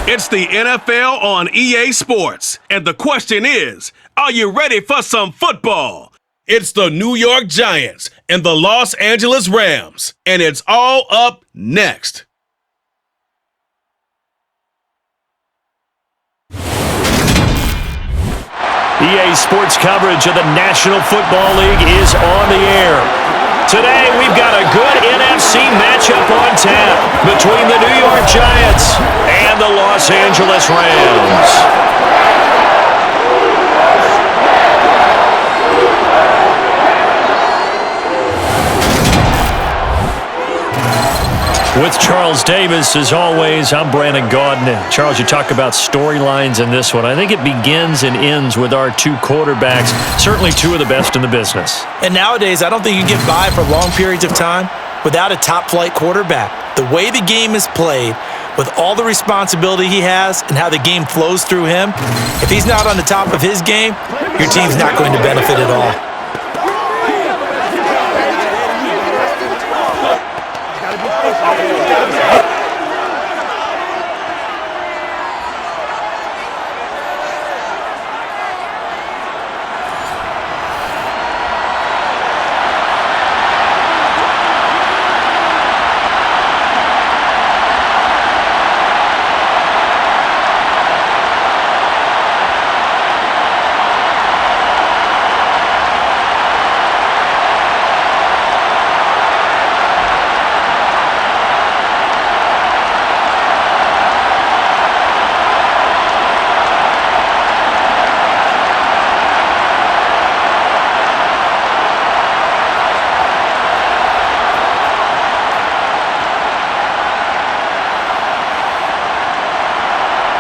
It's the NFL on EA Sports, and the question is, are you ready for some football? It's the New York Giants and the Los Angeles Rams, and it's all up next. EA Sports coverage of the National Football League is on the air. Today, we've got a good NFC matchup on tap between the New York Giants and the Los Angeles Rams. With Charles Davis, as always, I'm Brandon Gaudin. Charles, you talk about storylines in this one. I think it begins and ends with our two quarterbacks, certainly two of the best in the business. And nowadays, I don't think you can get by for long periods of time without a top-flight quarterback. The way the game is played, with all the responsibility he has and how the game flows through him, if he's not on the top of his game, your team's not going to benefit at all.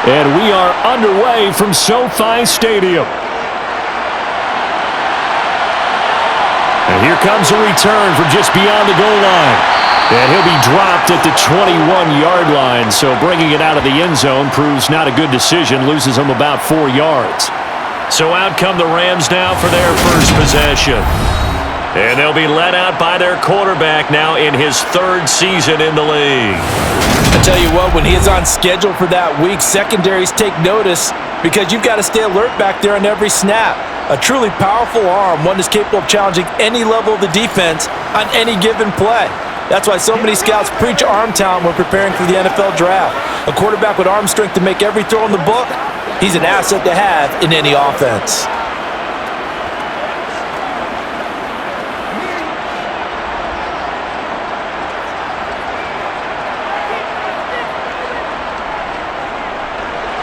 And we are underway from SoFi Stadium. And here comes a return from just beyond the goal line. And he'll be dropped at the 21-yard line, so bringing it out of the end zone proves not a good decision, loses him about 4 yards. So out come the Rams now for their first possession. And they'll be led out by their quarterback now in his third season in the league. I tell you what, when he is on schedule for that week, secondaries take notice because you've got to stay alert back there on every snap. A truly powerful arm, one that's capable of challenging any level of the defense on any given play. That's why so many scouts preach arm talent when preparing for the NFL draft. A quarterback with arm strength to make every throw in the book, he's an asset to have in any offense.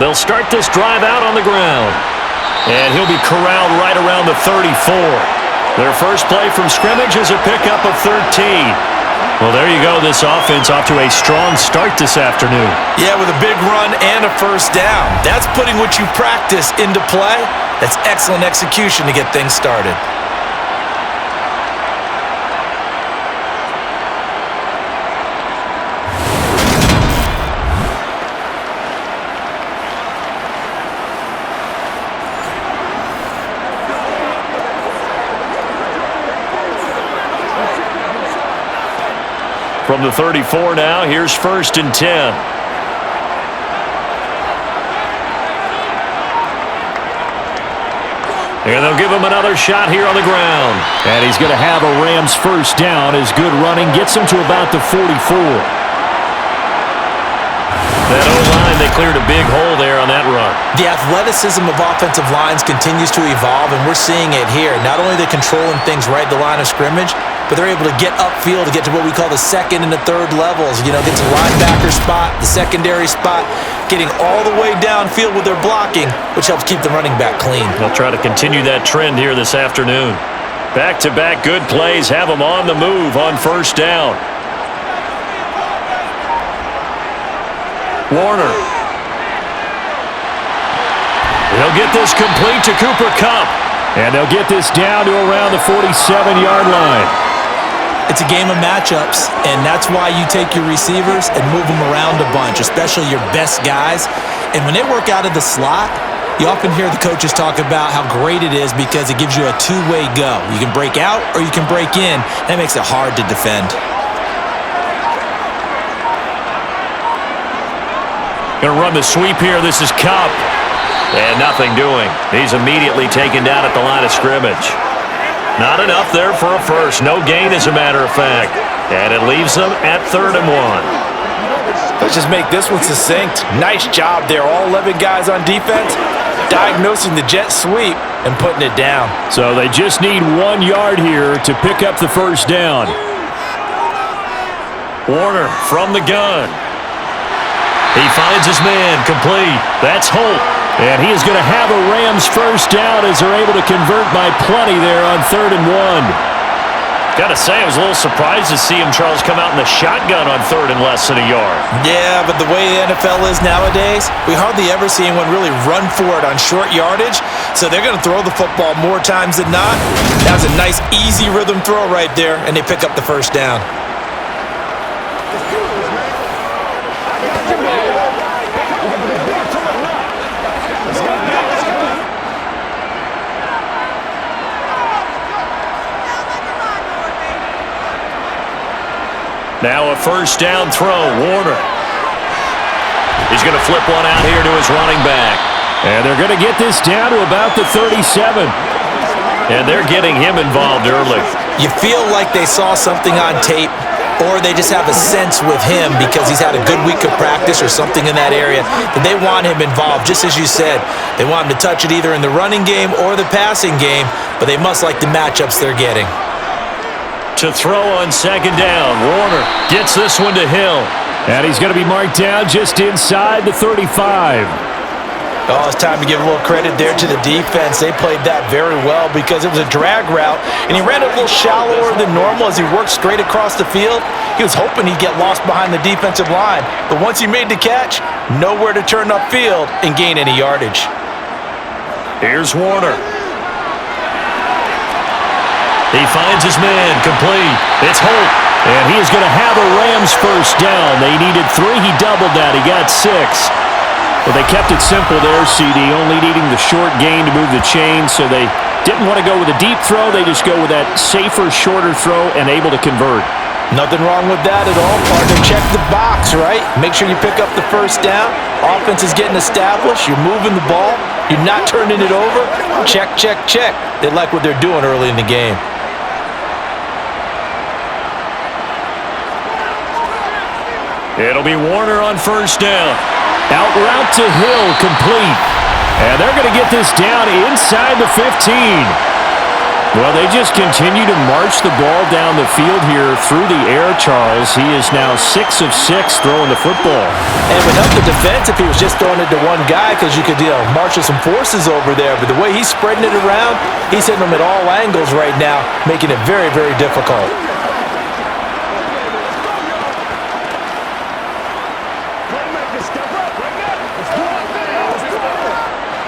They'll start this drive out on the ground. And he'll be corralled right around the 34. Their first play from scrimmage is a pickup of 13. Well, there you go. This offense off to a strong start this afternoon. Yeah, with a big run and a first down. That's putting what you practice into play. That's excellent execution to get things started. From the 34 now, here's 1st and 10. And they'll give him another shot here on the ground. And he's going to have a Rams first down as good running gets him to about the 44. That O-line, they cleared a big hole there on that run. The athleticism of offensive lines continues to evolve, and we're seeing it here. Not only are they controlling things right at the line of scrimmage, but they're able to get upfield to get to what we call the second and the third levels. You know, get to the linebacker spot, the secondary spot, getting all the way downfield with their blocking, which helps keep the running back clean. They'll try to continue that trend here this afternoon. Back-to-back good plays have them on the move on first down. Warner. They'll get this complete to Cooper Kupp. And they'll get this down to around the 47-yard line. It's a game of matchups, and that's why you take your receivers and move them around a bunch, especially your best guys. And when they work out of the slot, you often hear the coaches talk about how great it is because it gives you a two-way go. You can break out or you can break in. That makes it hard to defend. Going to run the sweep here. This is Cup. And nothing doing. He's immediately taken down at the line of scrimmage. Not enough there for a first. No gain, as a matter of fact. And it leaves them at 3rd and 1. Let's just make this one succinct. Nice job there. All 11 guys on defense diagnosing the jet sweep and putting it down. So they just need 1 yard here to pick up the first down. Warner from the gun. He finds his man, complete. That's Holt. And he is going to have a Rams first down as they're able to convert by plenty there on 3rd and 1. Got to say, I was a little surprised to see him, Charles, come out in the shotgun on 3rd and less than a yard. Yeah, but the way the NFL is nowadays, we hardly ever see anyone really run for it on short yardage. So they're going to throw the football more times than not. That was a nice, easy rhythm throw right there, and they pick up the first down. Now a first down throw, Warner. He's going to flip one out here to his running back. And they're going to get this down to about the 37. And they're getting him involved early. You feel like they saw something on tape, or they just have a sense with him because he's had a good week of practice or something in that area that they want him involved. Just as you said, they want him to touch it either in the running game or the passing game, but they must like the matchups they're getting. To throw on 2nd down, Warner gets this one to Hill. And he's going to be marked down just inside the 35. Oh, it's time to give a little credit there to the defense. They played that very well because it was a drag route, and he ran it a little shallower than normal as he worked straight across the field. He was hoping he'd get lost behind the defensive line, but once he made the catch, nowhere to turn upfield and gain any yardage. Here's Warner. He finds his man, complete. It's Holt, and he is going to have a Rams first down. They needed 3. He doubled that. He got 6. But they kept it simple there, CD, only needing the short gain to move the chain, so they didn't want to go with a deep throw. They just go with that safer, shorter throw and able to convert. Nothing wrong with that at all, partner. Check the box, right? Make sure you pick up the first down. Offense is getting established. You're moving the ball. You're not turning it over. Check, check, check. They like what they're doing early in the game. It'll be Warner on first down. Out route to Hill, complete. And they're going to get this down inside the 15. Well, they just continue to march the ball down the field here through the air, Charles. He is now 6 of 6 throwing the football. And it would help the defense if he was just throwing it to one guy because you could, marshal some forces over there. But the way he's spreading it around, he's hitting them at all angles right now, making it very, very difficult.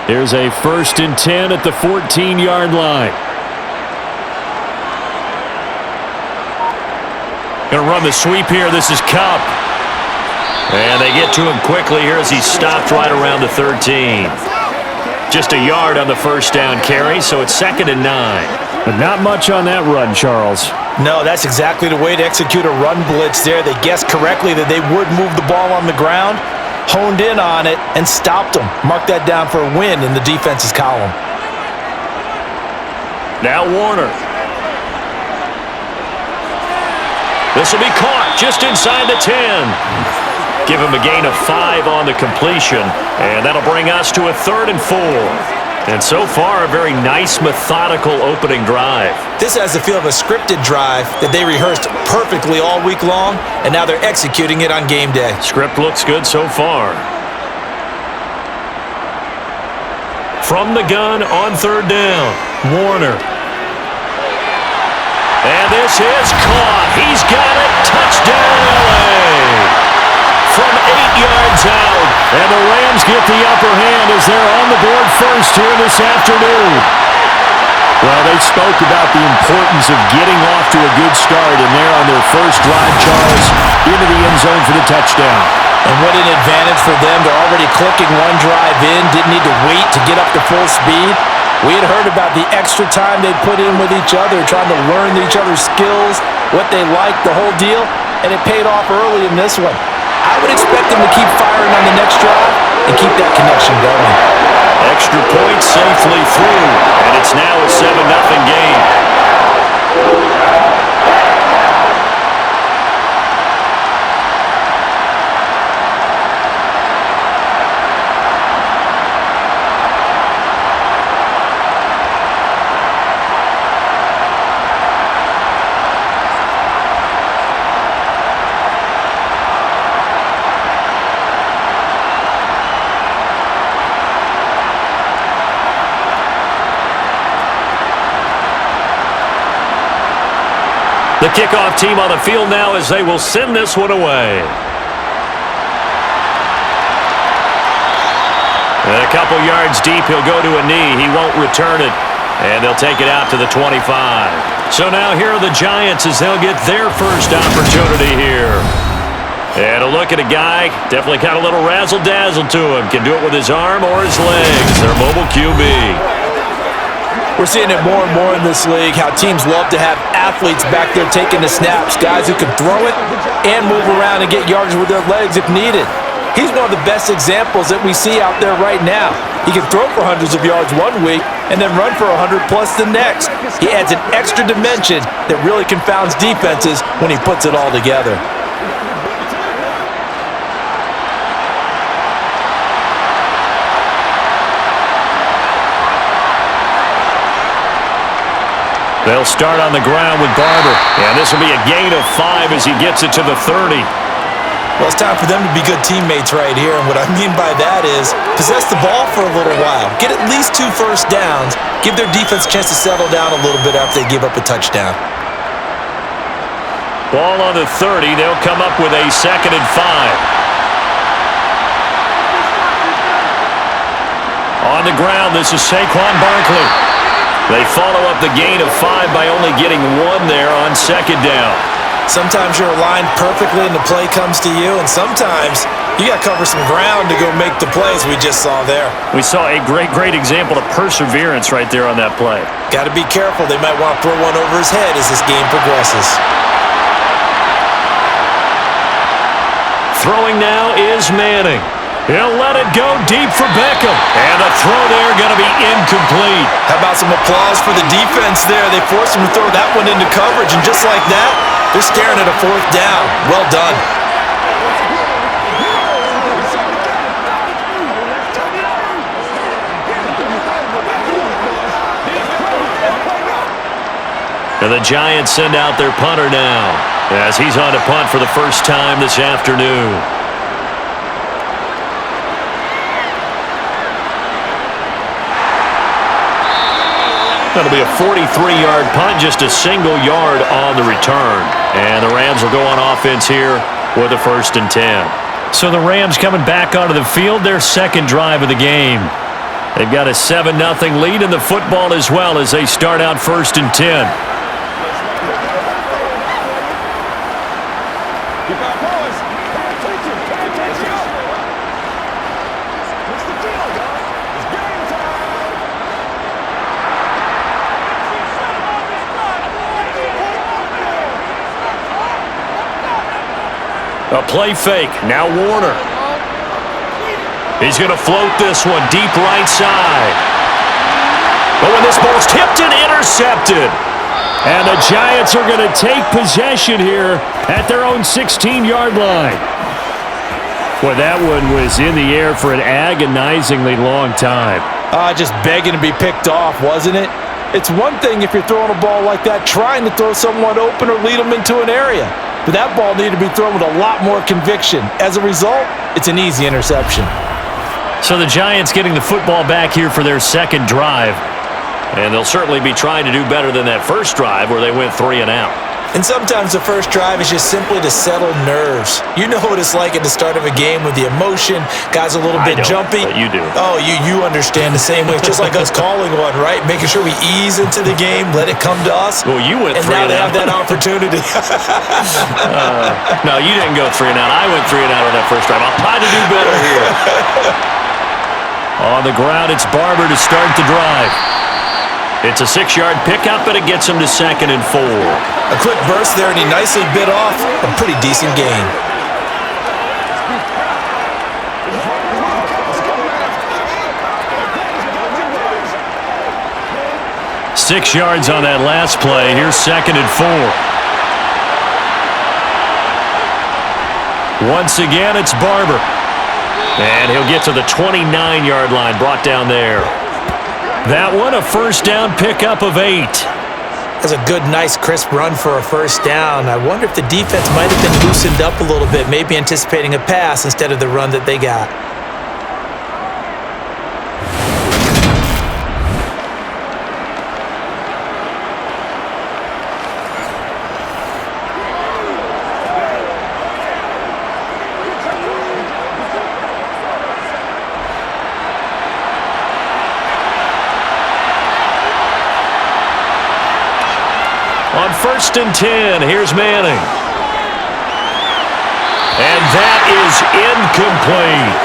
Here's a 1st and 10 at the 14-yard line. Going to run the sweep here. This is Cup. And they get to him quickly here as he's stopped right around the 13. Just a yard on the first down carry, so it's 2nd and 9. But not much on that run, Charles. No, that's exactly the way to execute a run blitz there. They guessed correctly that they would move the ball on the ground, honed in on it, and stopped them. Mark that down for a win in the defense's column. Now Warner. This will be caught just inside the 10. Give him a gain of 5 on the completion, and that'll bring us to a 3rd and 4. And so far, a very nice, methodical opening drive. This has the feel of a scripted drive that they rehearsed perfectly all week long, and now they're executing it on game day. Script looks good so far. From the gun on 3rd down, Warner. And this is caught. He's got it. Touchdown, LA. From 8 yards out. And the Rams get the upper hand as they're on the board first here this afternoon. Well, they spoke about the importance of getting off to a good start, and they're on their first drive, Charles, into the end zone for the touchdown. And what an advantage for them. They're already clicking one drive in, didn't need to wait to get up to full speed. We had heard about the extra time they put in with each other, trying to learn each other's skills, what they liked, the whole deal, and it paid off early in this one. I would expect them to keep firing on the next drive and keep that connection going. Extra point safely through, and it's now a 7-0 game. The kickoff team on the field now as they will send this one away. And a couple yards deep, he'll go to a knee. He won't return it, and they'll take it out to the 25. So now here are the Giants as they'll get their first opportunity here. And a look at a guy, definitely got a little razzle-dazzle to him. Can do it with his arm or his legs. Their mobile QB. We're seeing it more and more in this league, how teams love to have athletes back there taking the snaps, guys who can throw it and move around and get yards with their legs if needed. He's one of the best examples that we see out there right now. He can throw for hundreds of yards one week and then run for 100+ the next. He adds an extra dimension that really confounds defenses when he puts it all together. They'll start on the ground with Barber. And this will be a gain of 5 as he gets it to the 30. Well, it's time for them to be good teammates right here. And what I mean by that is possess the ball for a little while. Get at least 2 first downs. Give their defense a chance to settle down a little bit after they give up a touchdown. Ball on the 30. They'll come up with a 2nd and 5. On the ground, this is Saquon Barkley. They follow up the gain of 5 by only getting 1 there on 2nd down. Sometimes you're aligned perfectly and the play comes to you, and sometimes you got to cover some ground to go make the plays we just saw there. We saw a great example of perseverance right there on that play. Got to be careful. They might want to throw one over his head as this game progresses. Throwing now is Manning. He'll let it go deep for Beckham. And the throw there going to be incomplete. How about some applause for the defense there? They forced him to throw that one into coverage, and just like that, they're staring at a 4th down. Well done. And the Giants send out their punter now as he's on to punt for the first time this afternoon. That'll be a 43-yard punt, just a single yard on the return. And the Rams will go on offense here with a 1st and 10. So the Rams coming back onto the field, their 2nd drive of the game. They've got a 7-0 lead in the football as well as they start out 1st and 10. A play fake. Now Warner. He's going to float this one deep right side. But when this ball's tipped and intercepted. And the Giants are going to take possession here at their own 16-yard line. Boy, that one was in the air for an agonizingly long time. Just begging to be picked off, wasn't it? It's one thing if you're throwing a ball like that, trying to throw someone open or lead them into an area. But that ball needed to be thrown with a lot more conviction. As a result, it's an easy interception. So the Giants getting the football back here for their 2nd drive. And they'll certainly be trying to do better than that first drive where they went 3 and out. And sometimes the first drive is just simply to settle nerves. You know what it's like at the start of a game with the emotion. Guys a little bit jumpy. But you do. Oh, you understand the same way. It's just like us calling one, right? Making sure we ease into the game, let it come to us. Well, you went 3 and out. And now they have that opportunity. No, you didn't go 3 and out. I went 3 and out on that first drive. I'll try to do better here. On the ground, it's Barber to start the drive. It's a 6-yard pickup, and it gets him to 2nd and 4. A quick burst there, and he nicely bit off a pretty decent gain. 6 yards on that last play. Here's 2nd and 4. Once again, it's Barber. And he'll get to the 29-yard line, brought down there. That one, a first down pickup of 8. That's a good, nice, crisp run for a first down. I wonder if the defense might have been loosened up a little bit, maybe anticipating a pass instead of the run that they got. On 1st and 10, here's Manning. And that is incomplete.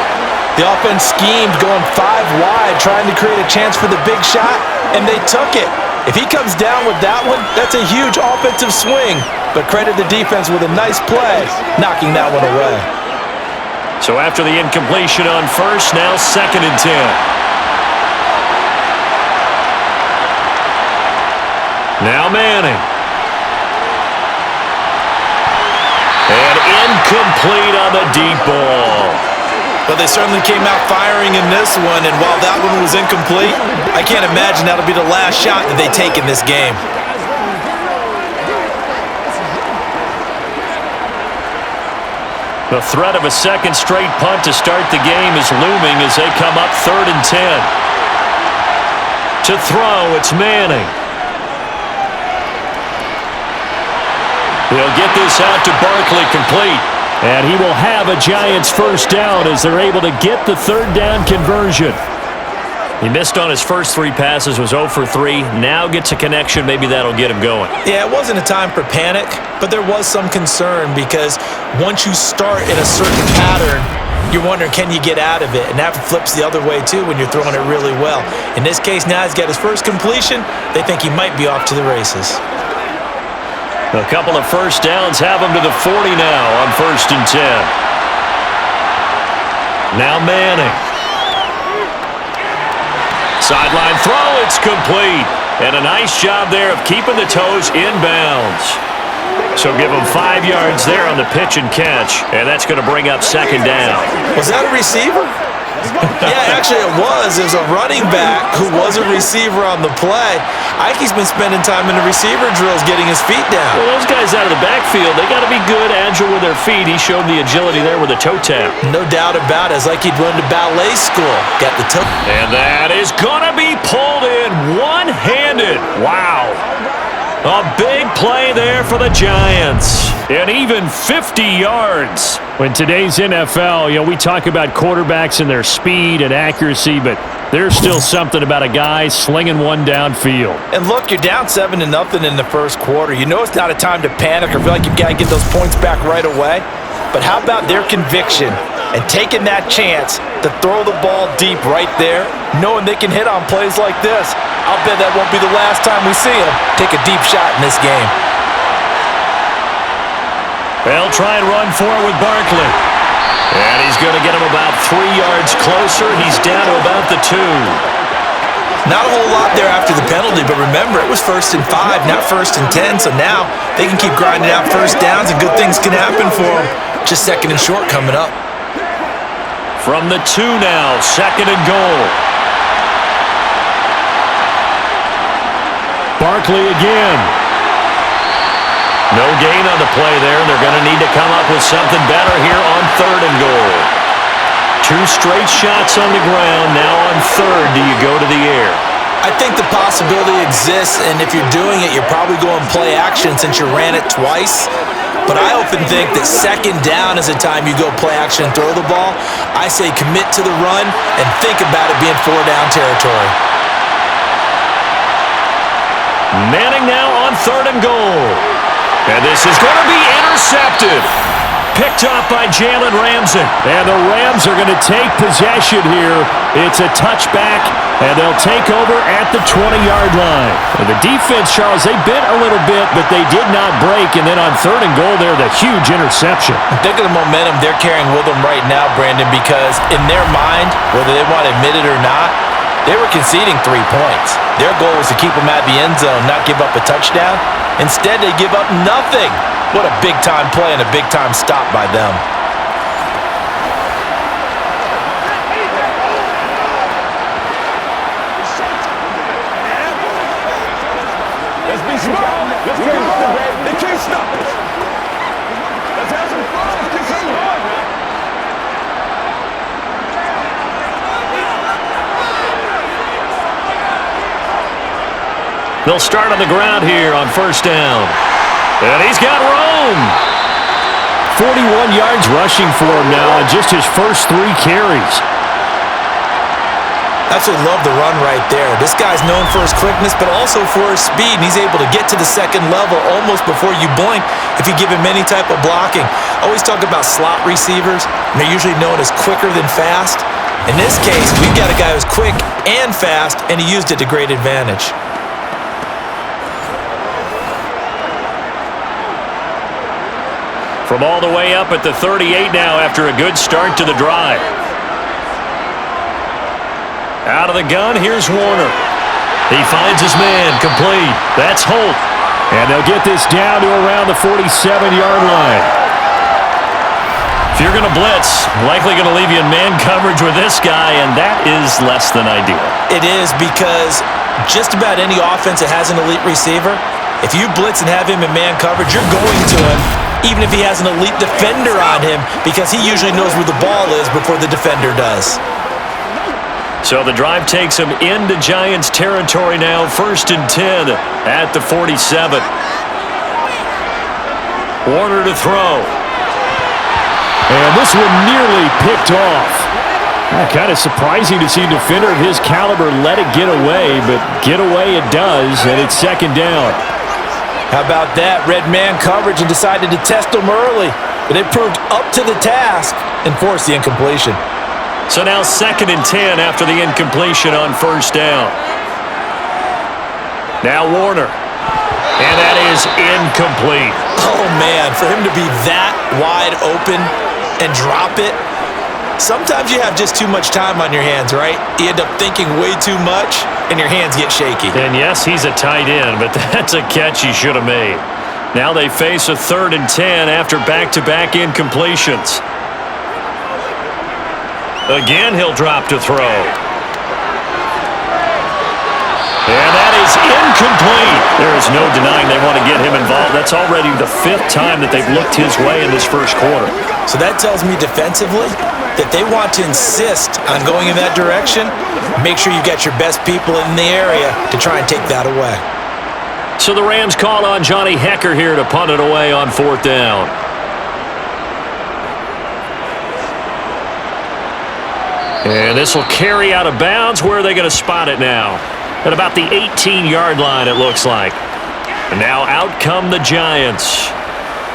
The offense schemed, going 5 wide, trying to create a chance for the big shot, and they took it. If he comes down with that one, that's a huge offensive swing. But credit the defense with a nice play, knocking that one away. So after the incompletion on 1st, now 2nd and 10. Now Manning. And incomplete on the deep ball. But they certainly came out firing in this one, and while that one was incomplete, I can't imagine that'll be the last shot that they take in this game. The threat of a second straight punt to start the game is looming as they come up 3rd and 10. To throw, it's Manning. He'll get this out to Barkley, complete. And he will have a Giants first down as they're able to get the 3rd down conversion. He missed on his first 3 passes, was 0 for 3. Now gets a connection. Maybe that'll get him going. Yeah, it wasn't a time for panic, but there was some concern because once you start in a certain pattern, you're wondering, can you get out of it? And that flips the other way, too, when you're throwing it really well. In this case, now he's got his first completion. They think he might be off to the races. A couple of first downs have him to the 40 now on 1st and 10. Now Manning. Sideline throw, it's complete. And a nice job there of keeping the toes inbounds. So give him 5 yards there on the pitch and catch, and that's going to bring up 2nd down. Was that a receiver? Yeah, actually it was. It was a running back who was a receiver on the play. Ikey's been spending time in the receiver drills getting his feet down. Well, those guys out of the backfield, they got to be good, agile with their feet. He showed the agility there with a toe tap. No doubt about it. It's like he'd run to ballet school. Got the toe. And that is going to be pulled in one-handed. Wow. A big play there for the Giants. And even 50 yards. In today's NFL, we talk about quarterbacks and their speed and accuracy, but there's still something about a guy slinging one downfield. And look, you're down 7-0 in the first quarter. You know it's not a time to panic or feel like you've got to get those points back right away. But how about their conviction and taking that chance to throw the ball deep right there, knowing they can hit on plays like this? I'll bet that won't be the last time we see him take a deep shot in this game. They'll try and run for it with Barkley. And he's going to get him about 3 yards closer. He's down to about the 2. Not a whole lot there after the penalty, but remember, it was 1st and 5, not 1st and 10, so now they can keep grinding out first downs and good things can happen for them. Just 2nd and short coming up. From the 2 now, 2nd and goal. Barkley again. No gain on the play there. They're going to need to come up with something better here on 3rd and goal. 2 straight shots on the ground. Now on 3rd, do you go to the air? I think the possibility exists, and if you're doing it, you're probably going play action since you ran it twice. But I often think that 2nd down is the time you go play action and throw the ball. I say commit to the run and think about it being 4-down territory. Manning now on 3rd and goal. And this is going to be intercepted. Picked off by Jalen Ramsey. And the Rams are going to take possession here. It's a touchback, and they'll take over at the 20-yard line. And the defense, Charles, they bit a little bit, but they did not break. And then on 3rd and goal there, the huge interception. Think of the momentum they're carrying with them right now, Brandon, because in their mind, whether they want to admit it or not, They were conceding 3 points. Their goal was to keep them at the end zone, not give up a touchdown. Instead, they give up nothing. What a big-time play and a big-time stop by them. Let's be smart. Let's get it going, baby. They can't stop us. Let's have some fun. Let's get something going, man. They'll start on the ground here on first down. And he's got room. 41 yards rushing for him now on just his first 3 carries. Absolutely love the run right there. This guy's known for his quickness, but also for his speed, and he's able to get to the second level almost before you blink if you give him any type of blocking. I always talk about slot receivers, and they're usually known as quicker than fast. In this case, we've got a guy who's quick and fast, and he used it to great advantage. From all the way up at the 38 now after a good start to the drive. Out of the gun, here's Warner. He finds his man, complete. That's Holt. And they'll get this down to around the 47-yard line. If you're going to blitz, likely going to leave you in man coverage with this guy, and that is less than ideal. It is, because just about any offense that has an elite receiver, if you blitz and have him in man coverage, you're going to him, even if he has an elite defender on him, because he usually knows where the ball is before the defender does. So the drive takes him into Giants territory now, 1st and 10 at the 47. Warner to throw. And this one nearly picked off. Kind of surprising to see a defender of his caliber let it get away, but get away it does, and it's 2nd down. How about that? Red man coverage and decided to test them early, but it proved up to the task and forced the incompletion. So now 2nd and 10 after the incompletion on 1st down. Now Warner. And that is incomplete. Oh, man, for him to be that wide open and drop it, sometimes you have just too much time on your hands, right? You end up thinking way too much, and your hands get shaky. And yes, he's a tight end, but that's a catch he should have made. Now they face a 3rd and 10 after back-to-back incompletions. Again, he'll drop to throw. And that is incomplete. There is no denying they want to get him involved. That's already the 5th time that they've looked his way in this first quarter. So that tells me defensively that they want to insist on going in that direction. Make sure you got your best people in the area to try and take that away. So the Rams call on Johnny Hecker here to punt it away on 4th down. And this will carry out of bounds. Where are they going to spot it now? At about the 18-yard line, it looks like. And now out come the Giants.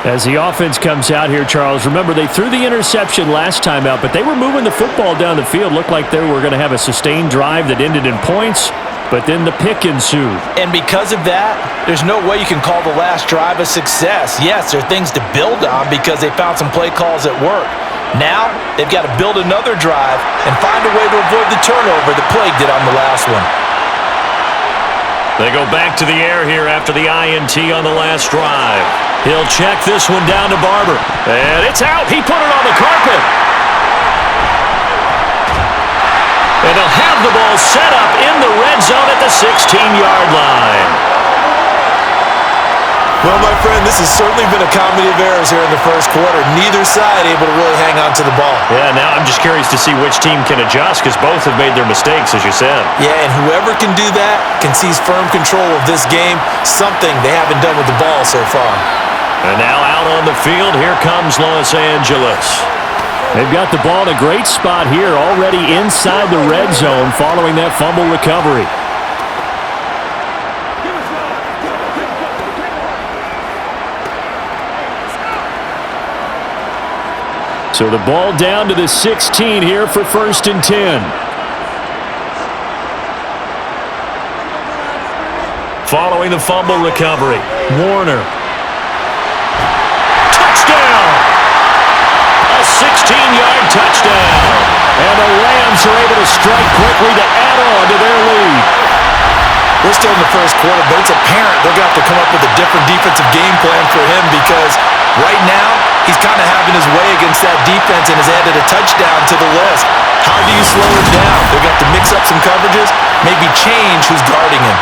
As the offense comes out here, Charles, remember they threw the interception last time out, but they were moving the football down the field. Looked like they were going to have a sustained drive that ended in points, but then the pick ensued. And because of that, there's no way you can call the last drive a success. Yes, there are things to build on because they found some play calls at work. Now, they've got to build another drive and find a way to avoid the turnover that plagued it on the last one. They go back to the air here after the INT on the last drive. He'll check this one down to Barber. And it's out. He put it on the carpet. And they'll have the ball set up in the red zone at the 16-yard line. Well, my friend, this has certainly been a comedy of errors here in the first quarter. Neither side able to really hang on to the ball. Yeah, now I'm just curious to see which team can adjust because both have made their mistakes, as you said. Yeah, and whoever can do that can seize firm control of this game, something they haven't done with the ball so far. And now out on the field, here comes Los Angeles. They've got the ball in a great spot here, already inside the red zone following that fumble recovery. So the ball down to the 16 here for 1st and 10. Following the fumble recovery, Warner. Touchdown! A 16-yard touchdown. And the Rams Braves are able to strike quickly to add on to their lead. We're still in the first quarter, but it's apparent they're going to have to come up with a different defensive game plan for him because right now he's kind of having his way against that defense and has added a touchdown to the list. How do you slow him down? They're going to have to mix up some coverages, maybe change who's guarding him.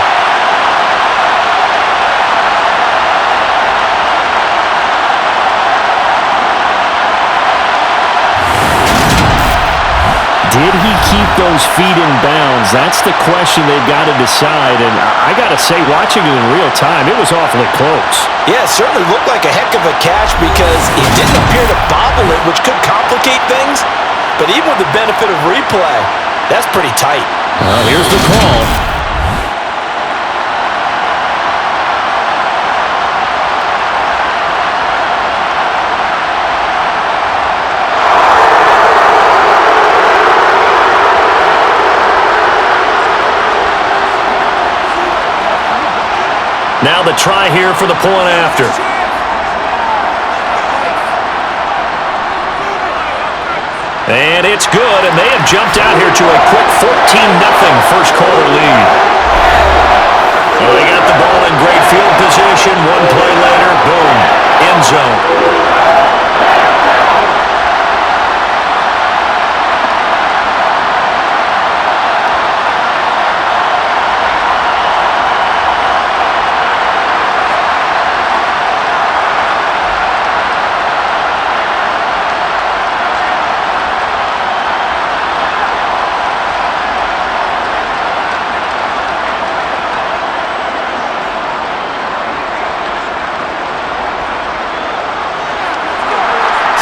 Did he keep those feet in bounds? That's the question they've got to decide. And I got to say, watching it in real time, it was awfully close. Yeah, it certainly looked like a heck of a catch because he didn't appear to bobble it, which could complicate things. But even with the benefit of replay, that's pretty tight. Here's the call. Now the try here for the point after. And it's good, and they have jumped out here to a quick 14-0 first quarter lead. So they got the ball in great field position. One play later, boom, end zone.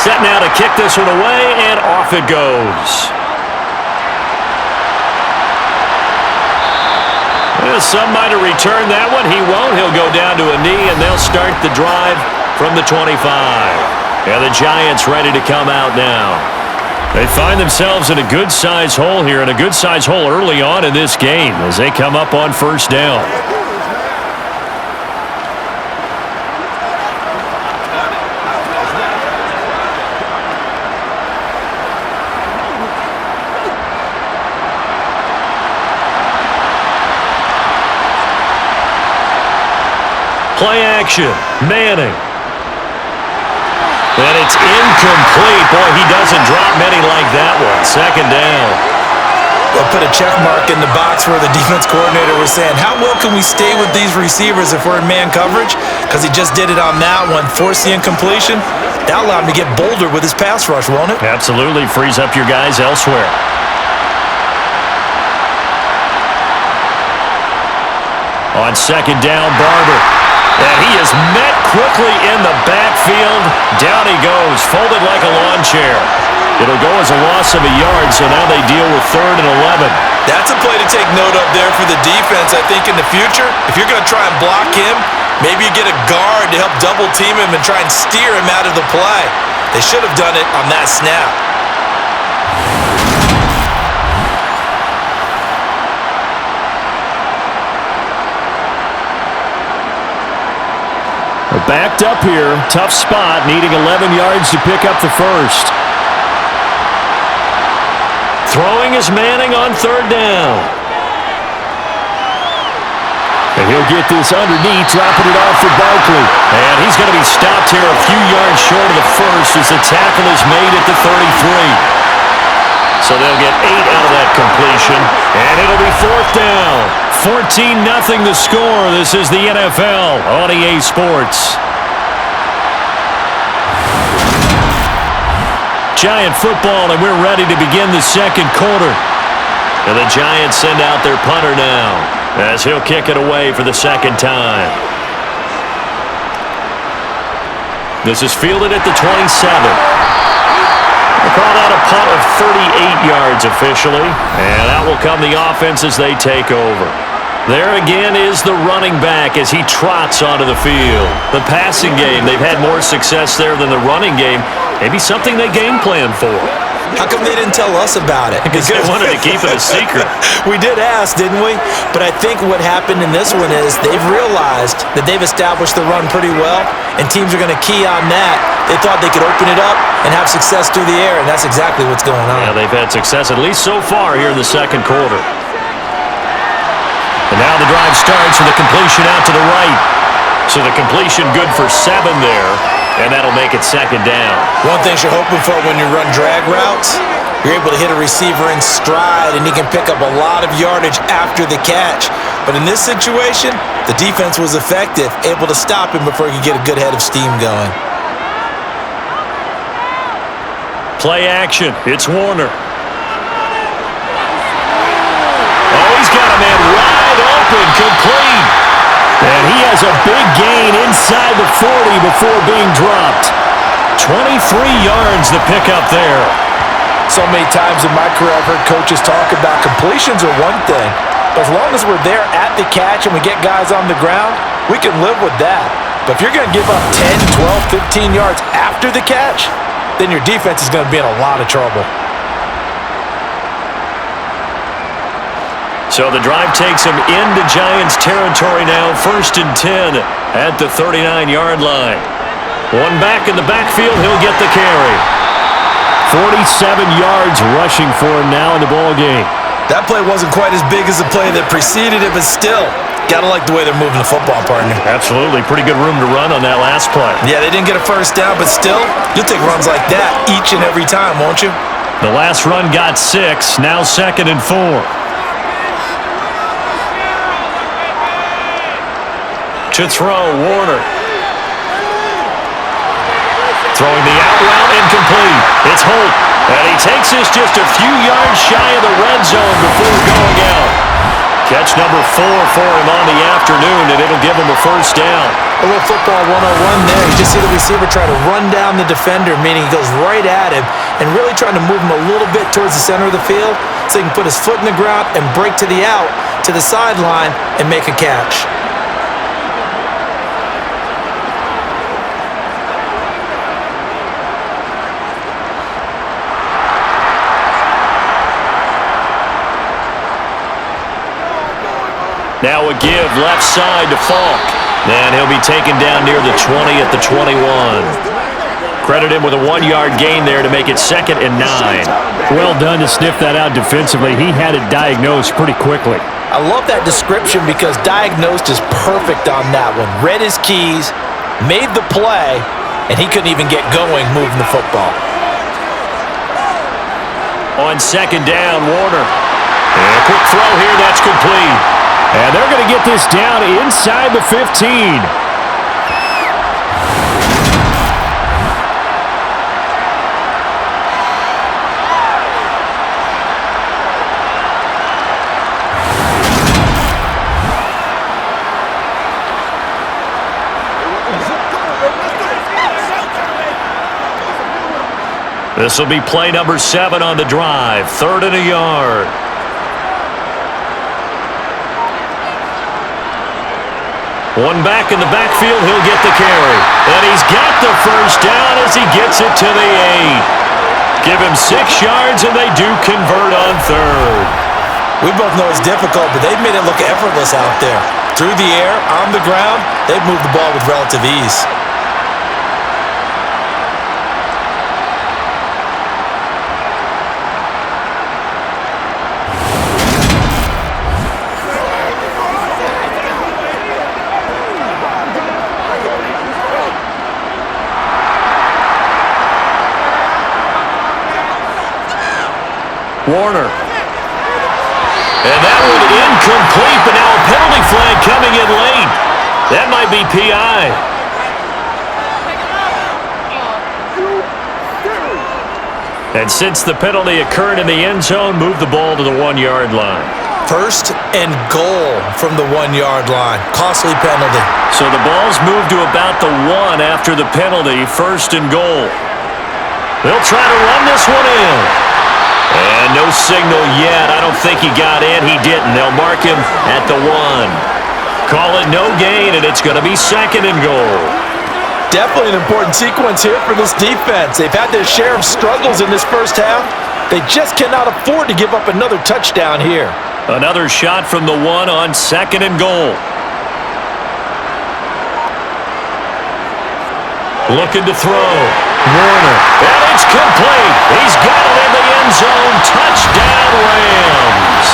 Set now to kick this one away, and off it goes. Well, some might have returned that one. He won't. He'll go down to a knee, and they'll start the drive from the 25. And the Giants ready to come out now. They find themselves in a good-sized hole here, and a good-sized hole early on in this game as they come up on first down. Play action. Manning. And it's incomplete. Boy, he doesn't drop many like that one. Second down. They'll put a check mark in the box where the defense coordinator was saying, how well can we stay with these receivers if we're in man coverage? Because he just did it on that one. Force the incompletion. That'll allow him to get bolder with his pass rush, won't it? Absolutely. Frees up your guys elsewhere. On second down, Barber. And he is met quickly in the backfield. Down he goes, folded like a lawn chair. It'll go as a loss of a yard, so now they deal with 3rd and 11. That's a play to take note of there for the defense. I think in the future, if you're going to try and block him, maybe you get a guard to help double team him and try and steer him out of the play. They should have done it on that snap. Backed up here, tough spot, needing 11 yards to pick up the first. Throwing is Manning on 3rd down. And he'll get this underneath, dropping it off for Barkley. And he's going to be stopped here a few yards short of the first as the tackle is made at the 33. So they'll get 8 out of that completion, and it'll be 4th down. 14-0 the score. This is the NFL on EA Sports. Giant football, and we're ready to begin the second quarter. And the Giants send out their punter now as he'll kick it away for the second time. This is fielded at the 27. They call that a punt of 38 yards officially, and out will come the offense as they take over. There again is the running back as he trots onto the field. The passing game, they've had more success there than the running game. Maybe something they game plan for. How come they didn't tell us about it? Because they wanted to keep it a secret. We did ask, didn't we? But I think what happened in this one is they've realized that they've established the run pretty well, and teams are going to key on that. They thought they could open it up and have success through the air, and that's exactly what's going on. Yeah, they've had success, at least so far here in the second quarter. And now the drive starts with a completion out to the right. So the completion good for 7 there, and that'll make it second down. One thing you're hoping for when you run drag routes, you're able to hit a receiver in stride, and he can pick up a lot of yardage after the catch. But in this situation, the defense was effective, able to stop him before he could get a good head of steam going. Play action. It's Warner. Oh, he's got a man wide open, complete. And he has a big gain inside the 40 before being dropped. 23 yards to pick up there. So many times in my career I've heard coaches talk about completions are one thing, but as long as we're there at the catch and we get guys on the ground, we can live with that. But if you're going to give up 10, 12, 15 yards after the catch, then your defense is going to be in a lot of trouble. So the drive takes him into Giants territory now, 1st and 10 at the 39-yard line. One back in the backfield, he'll get the carry. 47 yards rushing for him now in the ball game. That play wasn't quite as big as the play that preceded it, but still, gotta like the way they're moving the football, partner. Absolutely. Pretty good room to run on that last play. Yeah, they didn't get a first down, but still, you'll take runs like that each and every time, won't you? The last run got 6, now 2nd and 4. To throw, Warner. Throwing the out route, incomplete. It's Holt, and he takes this just a few yards shy of the red zone before going out. Catch number 4 for him on the afternoon, and it'll give him a first down. A little football 101 there. You just see the receiver try to run down the defender, meaning he goes right at him and really trying to move him a little bit towards the center of the field so he can put his foot in the ground and break to the out, to the sideline, and make a catch. Now a give left side to Falk. And he'll be taken down near the 20 at the 21. Credit him with a 1-yard gain there to make it 2nd and 9. Well done to sniff that out defensively. He had it diagnosed pretty quickly. I love that description because diagnosed is perfect on that one. Read his keys, made the play, and he couldn't even get going moving the football. On 2nd down, Warner. And a quick throw here, that's complete. And they're going to get this down inside the 15. This will be play number 7 on the drive. 3rd and a yard. One back in the backfield, he'll get the carry. And he's got the first down as he gets it to the 8. Give him 6 yards, and they do convert on 3rd. We both know it's difficult, but they've made it look effortless out there. Through the air, on the ground, they've moved the ball with relative ease. Warner. And that one incomplete, but now a penalty flag coming in late. That might be PI. And since the penalty occurred in the end zone, move the ball to the 1-yard line. 1st and goal from the 1-yard line. Costly penalty. So the ball's moved to about the 1 after the penalty. 1st and goal. They'll try to run this one in. And no signal yet. I don't think he got in. He didn't. They'll mark him at the 1. Call it no gain, and it's going to be 2nd and goal. Definitely an important sequence here for this defense. They've had their share of struggles in this first half. They just cannot afford to give up another touchdown here. Another shot from the 1 on 2nd and goal. Looking to throw. Warner. And it's complete. He's got it in the end zone. Touchdown, Rams.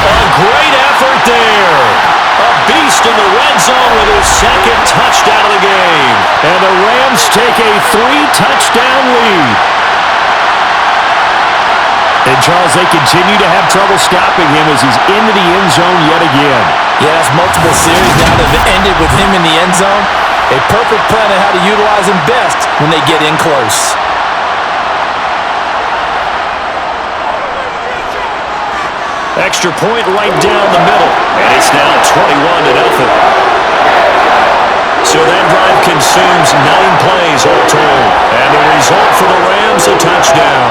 A great effort there. A beast in the red zone with his 2nd touchdown of the game. And the Rams take a 3-touchdown lead. And, Charles, they continue to have trouble stopping him as he's into the end zone yet again. Yeah, that's multiple series now that have ended with him in the end zone. A perfect plan on how to utilize him best when they get in close. Extra point right down the middle. And it's now 21-0. So that drive consumes 9 plays all told. And the result for the Rams, a touchdown.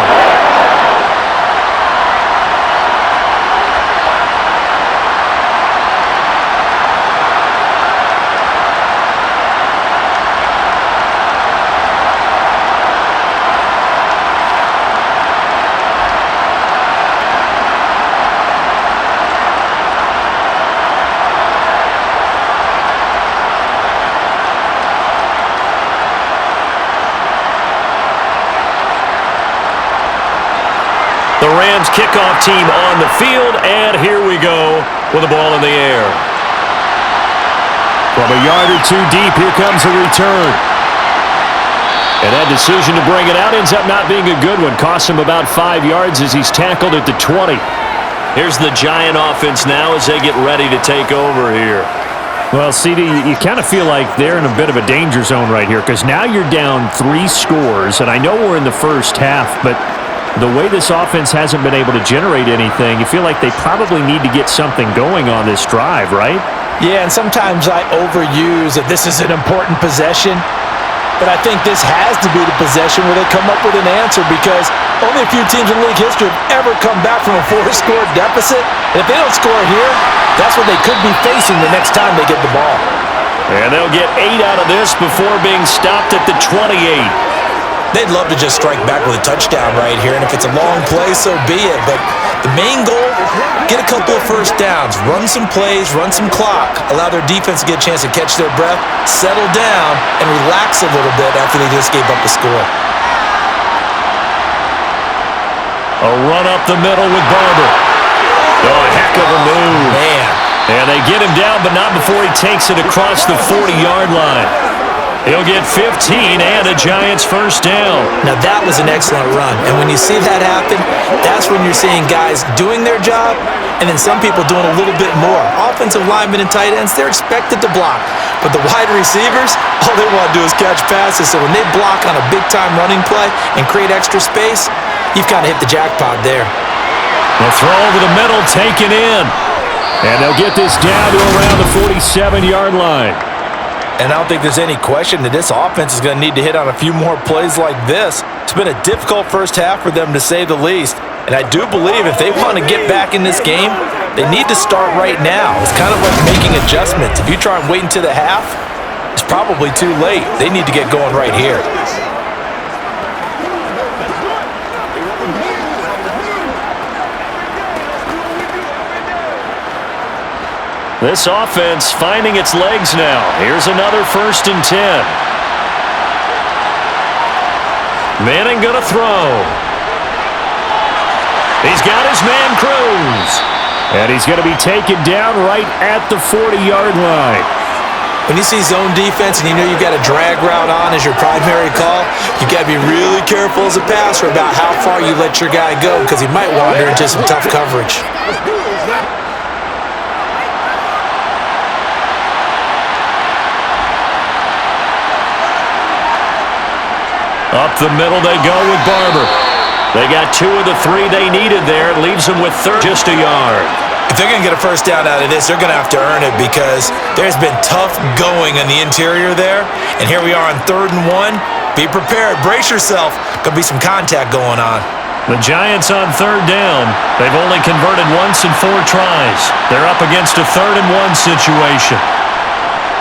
The Rams kickoff team on the field, and here we go with the ball in the air. From a yard or 2 deep, here comes a return. And that decision to bring it out ends up not being a good one. Costs him about 5 yards as he's tackled at the 20. Here's the Giant offense now as they get ready to take over here. Well, CD, you kind of feel like they're in a bit of a danger zone right here because now you're down 3 scores, and I know we're in the first half, but the way this offense hasn't been able to generate anything, you feel like they probably need to get something going on this drive, right? Yeah, and sometimes I overuse that this is an important possession, but I think this has to be the possession where they come up with an answer because only a few teams in league history have ever come back from a 4-score deficit. And if they don't score here, that's what they could be facing the next time they get the ball. And they'll get 8 out of this before being stopped at the 28. They'd love to just strike back with a touchdown right here, and if it's a long play, so be it. But the main goal, get a couple of first downs, run some plays, run some clock, allow their defense to get a chance to catch their breath, settle down, and relax a little bit after they just gave up the score. A run up the middle with Barber. Oh, a heck of a move. Man. And they get him down, but not before he takes it across the 40-yard line. He'll get 15 and a Giants first down. Now that was an excellent run. And when you see that happen, that's when you're seeing guys doing their job and then some people doing a little bit more. Offensive linemen and tight ends, they're expected to block. But the wide receivers, all they want to do is catch passes. So when they block on a big-time running play and create extra space, you've kind of hit the jackpot there. The throw over the middle, taken in. And they'll get this down to around the 47-yard line. And I don't think there's any question that this offense is going to need to hit on a few more plays like this. It's been a difficult first half for them, to say the least. And I do believe if they want to get back in this game, they need to start right now. It's kind of like making adjustments. If you try and wait until the half, it's probably too late. They need to get going right here. This offense finding its legs now. Here's another 1st and 10. Manning gonna throw. He's got his man Cruz. And he's gonna be taken down right at the 40-yard line. When you see zone defense and you know you've got a drag route on as your primary call, you've got to be really careful as a passer about how far you let your guy go because he might wander into some tough coverage. Up the middle they go with Barber. They got 2 of the 3 they needed there. It leaves them with just a yard. If they're going to get a first down out of this, they're going to have to earn it because there's been tough going in the interior there. And here we are on 3rd and 1. Be prepared. Brace yourself. Going to be some contact going on. The Giants on 3rd down. They've only converted once in 4 tries. They're up against a 3rd and 1 situation.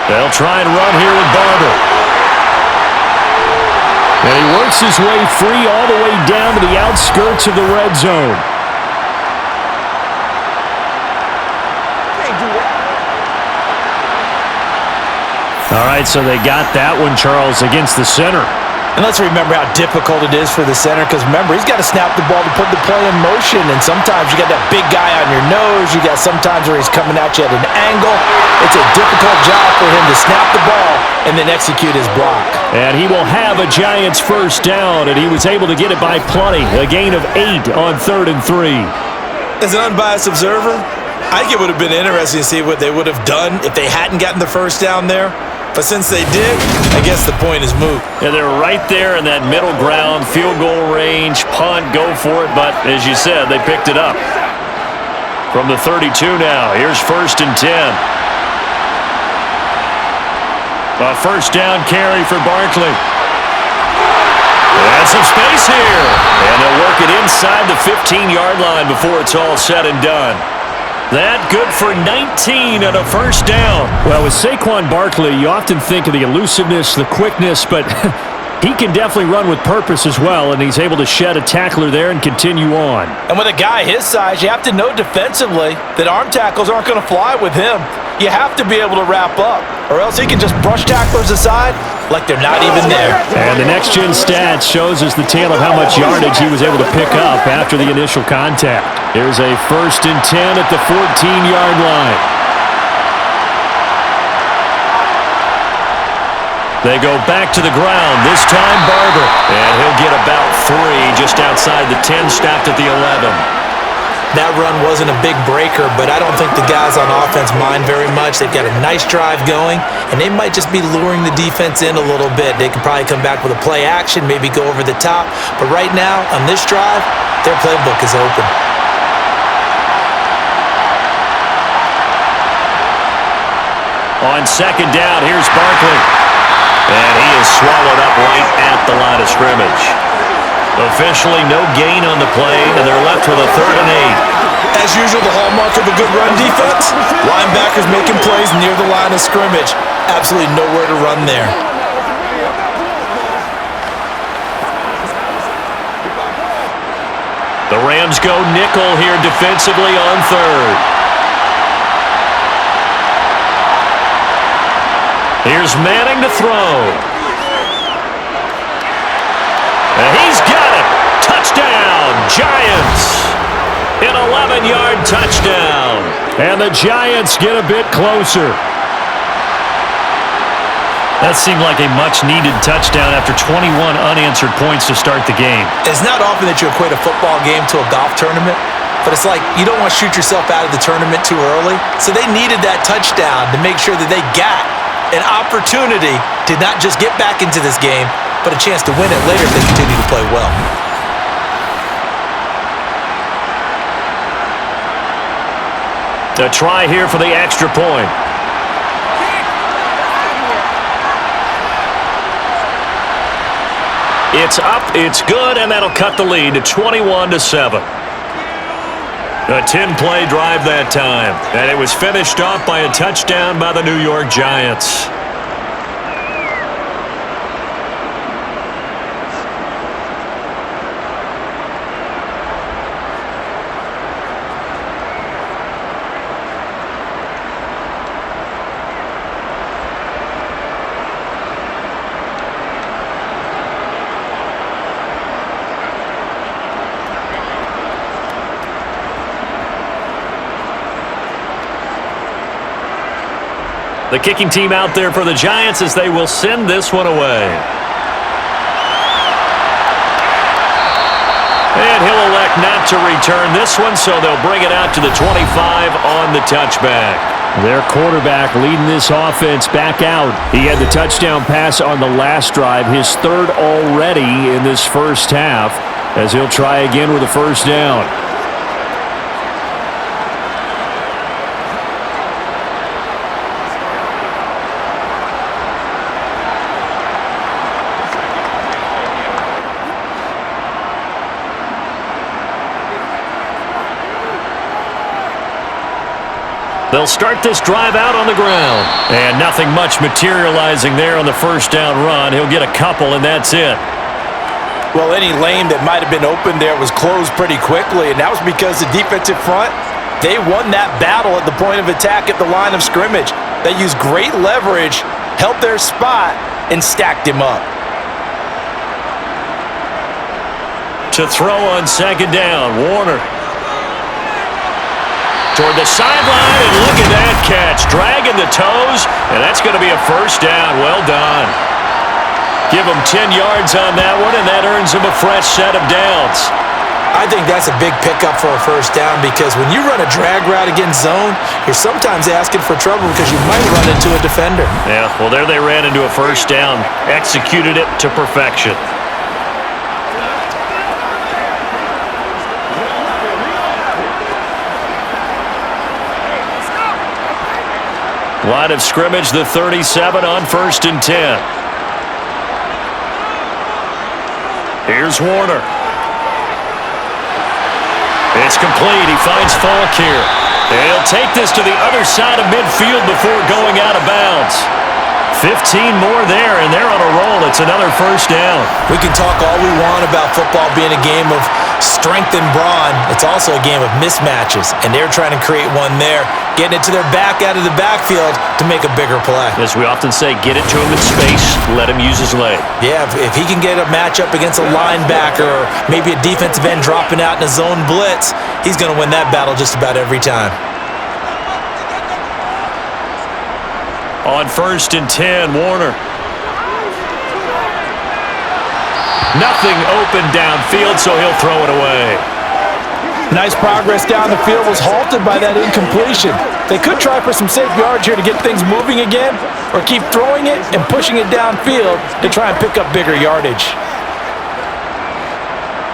They'll try and run here with Barber. And he works his way free all the way down to the outskirts of the red zone. All right, so they got that one, Charles, against the center. And let's remember how difficult it is for the center, because remember, he's got to snap the ball to put the play in motion, and sometimes you got that big guy on your nose. You got sometimes where he's coming at you at an angle. It's a difficult job for him to snap the ball and then execute his block. And he will have a Giants first down, and he was able to get it by plenty. A gain of 8 on 3rd and 3. As an unbiased observer, I think it would have been interesting to see what they would have done if they hadn't gotten the first down there. But since they did, I guess the point is moot. Yeah, they're right there in that middle ground, field goal range, punt, go for it. But as you said, they picked it up. From the 32 now, here's 1st and 10. A first down carry for Barkley. And some space here. And they'll work it inside the 15-yard line before it's all said and done. That good for 19 and a first down. Well, with Saquon Barkley, you often think of the elusiveness, the quickness, but he can definitely run with purpose as well, and he's able to shed a tackler there and continue on. And with a guy his size, you have to know defensively that arm tackles aren't going to fly with him. You have to be able to wrap up, or else he can just brush tacklers aside like they're not even there. And the next-gen stats shows us the tale of how much yardage he was able to pick up after the initial contact. Here's a 1st and 10 at the 14-yard line. They go back to the ground, this time Barber. And he'll get about 3 just outside the 10, stopped at the 11. That run wasn't a big breaker, but I don't think the guys on offense mind very much. They've got a nice drive going, and they might just be luring the defense in a little bit. They could probably come back with a play action, maybe go over the top. But right now, on this drive, their playbook is open. On 2nd down, here's Barkley. And he is swallowed up right at the line of scrimmage. Officially no gain on the play, and they're left with a 3rd and 8. As usual, the hallmark of a good run defense, linebackers making plays near the line of scrimmage. Absolutely nowhere to run there. The Rams go nickel here defensively on 3rd. Here's Manning to throw. And he's got it. Touchdown, Giants. An 11-yard touchdown. And the Giants get a bit closer. That seemed like a much-needed touchdown after 21 unanswered points to start the game. It's not often that you equate a football game to a golf tournament, but it's like you don't want to shoot yourself out of the tournament too early. So they needed that touchdown to make sure that they got an opportunity to not just get back into this game, but a chance to win it later if they continue to play well. A try here for the extra point. It's up, it's good, and that'll cut the lead to 21-7. A 10-play drive that time, and it was finished off by a touchdown by the New York Giants. The kicking team out there for the Giants as they will send this one away. And he'll elect not to return this one, so they'll bring it out to the 25 on the touchback. Their quarterback leading this offense back out. He had the touchdown pass on the last drive, his 3rd already in this first half, as he'll try again with a first down. They'll start this drive out on the ground. And nothing much materializing there on the first down run. He'll get a couple, and that's it. Well, any lane that might have been open there was closed pretty quickly, and that was because the defensive front, they won that battle at the point of attack at the line of scrimmage. They used great leverage, held their spot, and stacked him up. To throw on second down, Warner. Toward the sideline, and look at that catch. Dragging the toes, and that's going to be a first down. Well done. Give him 10 yards on that one, and that earns him a fresh set of downs. I think that's a big pickup for a first down because when you run a drag route against zone, you're sometimes asking for trouble because you might run into a defender. Yeah, well, there they ran into a first down. Executed it to perfection. Line of scrimmage, the 37 on 1st and 10. Here's Warner. It's complete. He finds Falk here. And he'll take this to the other side of midfield before going out of bounds. 15 more there, and they're on a roll. It's another first down. We can talk all we want about football being a game of strength and brawn. It's also a game of mismatches, and they're trying to create one there, getting it to their back out of the backfield to make a bigger play. As we often say, get it to him in space, let him use his leg. Yeah, if he can get a matchup against a linebacker or maybe a defensive end dropping out in a zone blitz, he's going to win that battle just about every time. On 1st and 10, Warner. Nothing open downfield, so he'll throw it away. Nice progress down the field was halted by that incompletion. They could try for some safe yards here to get things moving again, or keep throwing it and pushing it downfield to try and pick up bigger yardage.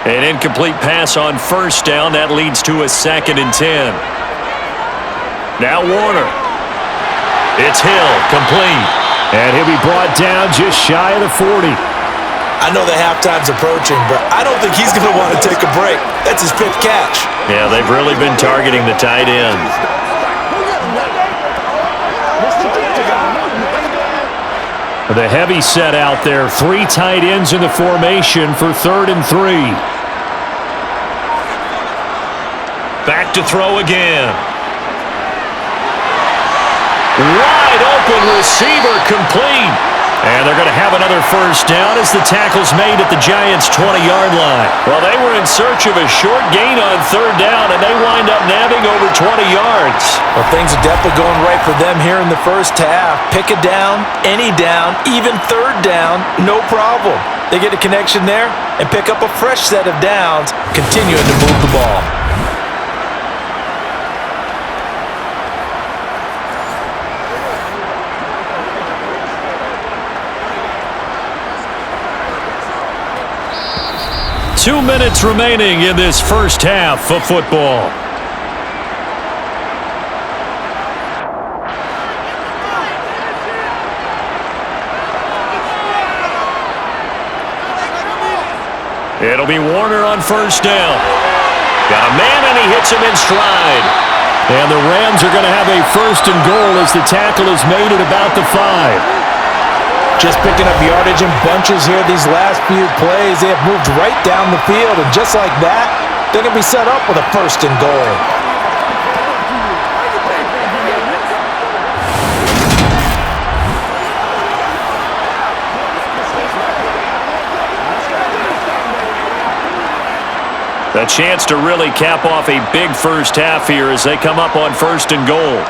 An incomplete pass on 1st down. That leads to a 2nd and 10. Now Warner. It's Hill, complete. And he'll be brought down just shy of the 40. I know the halftime's approaching, but I don't think he's going to want to take a break. That's his 5th catch. Yeah, they've really been targeting the tight end. The heavy set out there. 3 tight ends in the formation for 3rd and 3. Back to throw again. Wide open receiver, complete. And they're going to have another first down as the tackle's made at the Giants' 20-yard line. Well, they were in search of a short gain on 3rd down, and they wind up nabbing over 20 yards. Well, things are definitely going right for them here in the first half. Pick a down, any down, even 3rd down, no problem. They get a connection there and pick up a fresh set of downs, continuing to move the ball. Two minutes remaining in this first half of football. It'll be Warner on 1st down. Got a man, and he hits him in stride. And the Rams are going to have a 1st and goal as the tackle is made at about the 5. Just picking up yardage in bunches here these last few plays. They have moved right down the field, and just like that, they're going to be set up with a 1st and goal. A chance to really cap off a big first half here as they come up on 1st and goal.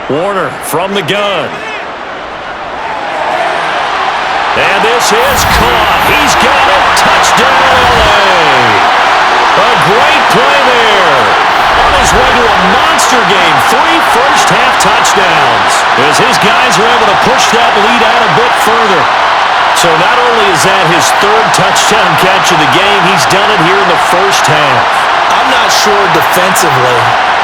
Warner from the gun. And this is caught. He's got it. Touchdown, LA. A great play there. On his way to a monster game. 3 first-half touchdowns. As his guys are able to push that lead out a bit further. So not only is that his 3rd touchdown catch of the game, he's done it here in the first half. I'm not sure defensively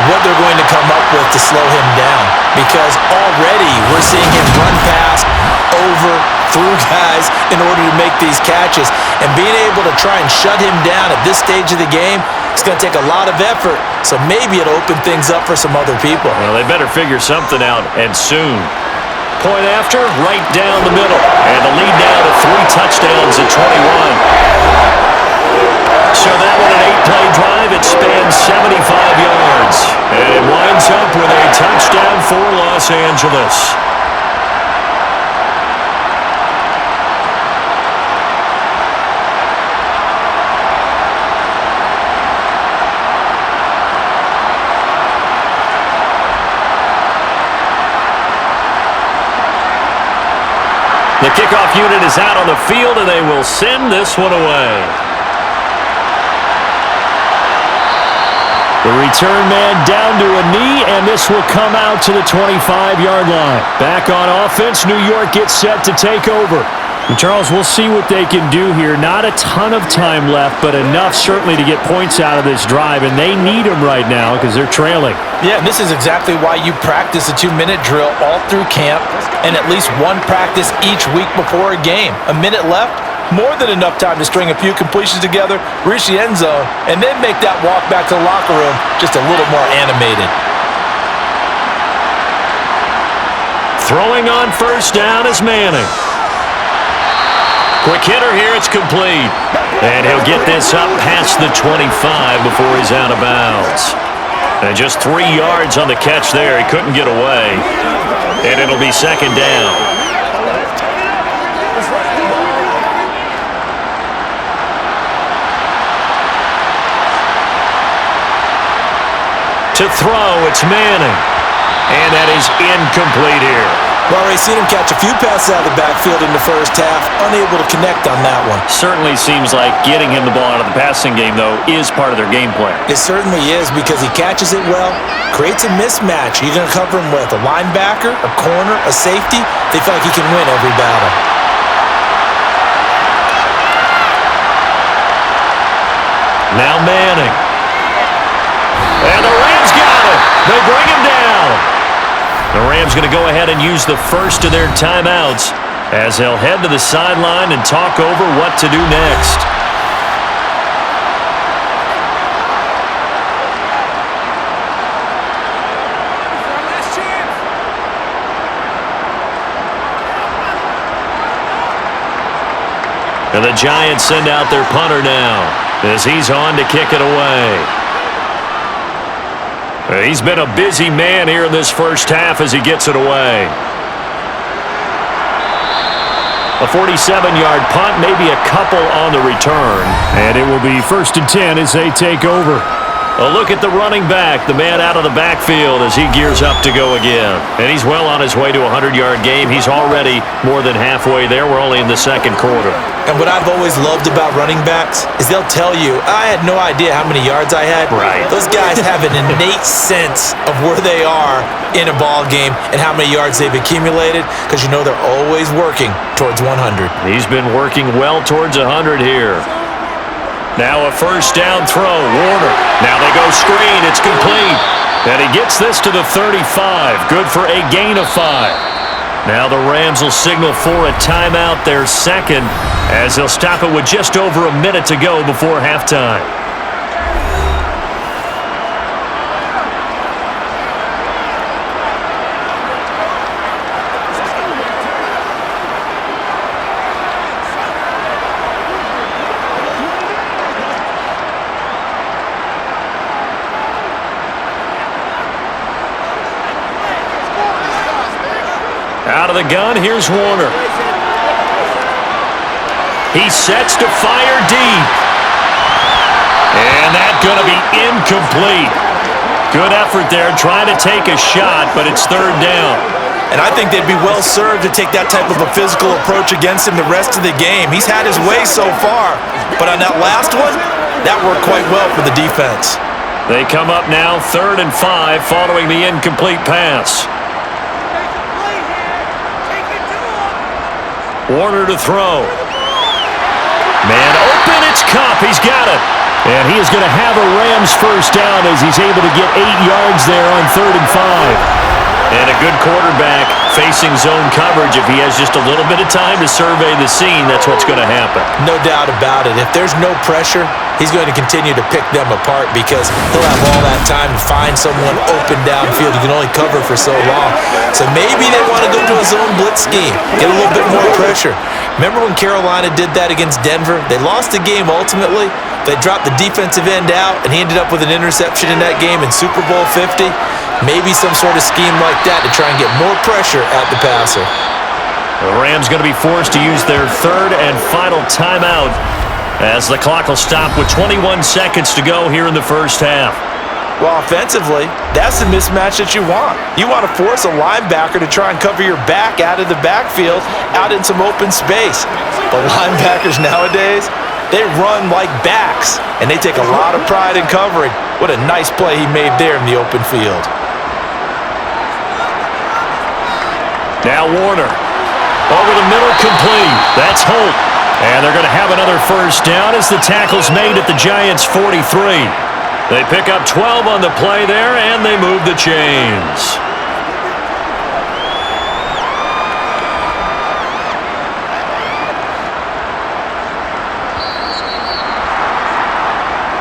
what they're going to come up with to slow him down, because already we're seeing him run past, over, through guys in order to make these catches. And being able to try and shut him down at this stage of the game, it's going to take a lot of effort. So maybe it'll open things up for some other people. Well, they better figure something out, and soon. point after, right down the middle. And the lead now to 3 touchdowns at 21. So that one, an 8-play drive, it spans 75 yards. And it winds up with a touchdown for Los Angeles. The kickoff unit is out on the field, and they will send this one away. The return man down to a knee, and this will come out to the 25-yard line. Back on offense, New York gets set to take over. And Charles, we'll see what they can do here. Not a ton of time left, but enough certainly to get points out of this drive, and they need them right now because they're trailing. Yeah, and this is exactly why you practice a 2-minute drill all through camp and at least one practice each week before a game. A minute left, more than enough time to string a few completions together, reach the end zone, and then make that walk back to the locker room just a little more animated. Throwing on first down is Manning. Quick hitter here, it's complete. And he'll get this up past the 25 before he's out of bounds. And just 3 yards on the catch there. He couldn't get away. And it'll be second down. To throw, it's Manning. And that is incomplete here. We've already seen him catch a few passes out of the backfield in the first half, unable to connect on that one. Certainly seems like getting him the ball out of the passing game, though, is part of their game plan. It certainly is because he catches it well, creates a mismatch. You're going to cover him with a linebacker, a corner, a safety. They feel like he can win every battle. Now Manning. And the Rams got him. They bring him down. The Rams going to go ahead and use the first of their timeouts as they'll head to the sideline and talk over what to do next. And the Giants send out their punter now as he's on to kick it away. He's been a busy man here in this first half as he gets it away. A 47-yard punt, maybe a couple on the return. And it will be 1st and 10 as they take over. A look at the running back, the man out of the backfield as he gears up to go again. And he's well on his way to a 100-yard game. He's already more than halfway there. We're only in the second quarter. And what I've always loved about running backs is they'll tell you, I had no idea how many yards I had. Right. Those guys have an innate sense of where they are in a ball game and how many yards they've accumulated because you know they're always working towards 100. He's been working well towards 100 here. Now a first down throw, Warner. Now they go screen, it's complete. And he gets this to the 35, good for a gain of 5. Now the Rams will signal for a timeout, their second, as they'll stop it with just over a minute to go before halftime. Out of the gun, here's Warner. He sets to fire deep. And that's going to be incomplete. Good effort there, trying to take a shot, but it's third down. And I think they'd be well served to take that type of a physical approach against him the rest of the game. He's had his way so far, but on that last one, that worked quite well for the defense. They come up now, 3rd and 5, following the incomplete pass. Warner to throw. Man open, it's Kupp. He's got it. And he is going to have a Rams first down as he's able to get 8 yards there on 3rd and 5. And a good quarterback facing zone coverage. If he has just a little bit of time to survey the scene, that's what's going to happen. No doubt about it. If there's no pressure, he's going to continue to pick them apart because he'll have all that time to find someone open downfield. You can only cover for so long. So maybe they want to go to a zone blitz scheme, get a little bit more pressure. Remember when Carolina did that against Denver? They lost the game ultimately. They dropped the defensive end out, and he ended up with an interception in that game in Super Bowl 50. Maybe some sort of scheme like that to try and get more pressure at the passer. The Rams going to be forced to use their third and final timeout as the clock will stop with 21 seconds to go here in the first half. Well, offensively, that's the mismatch that you want. You want to force a linebacker to try and cover your back out of the backfield, out in some open space. But linebackers nowadays, they run like backs, and they take a lot of pride in covering. What a nice play he made there in the open field. Now Warner. Over the middle, complete. That's Holt. And they're going to have another first down as the tackle's made at the Giants' 43. They pick up 12 on the play there, and they move the chains.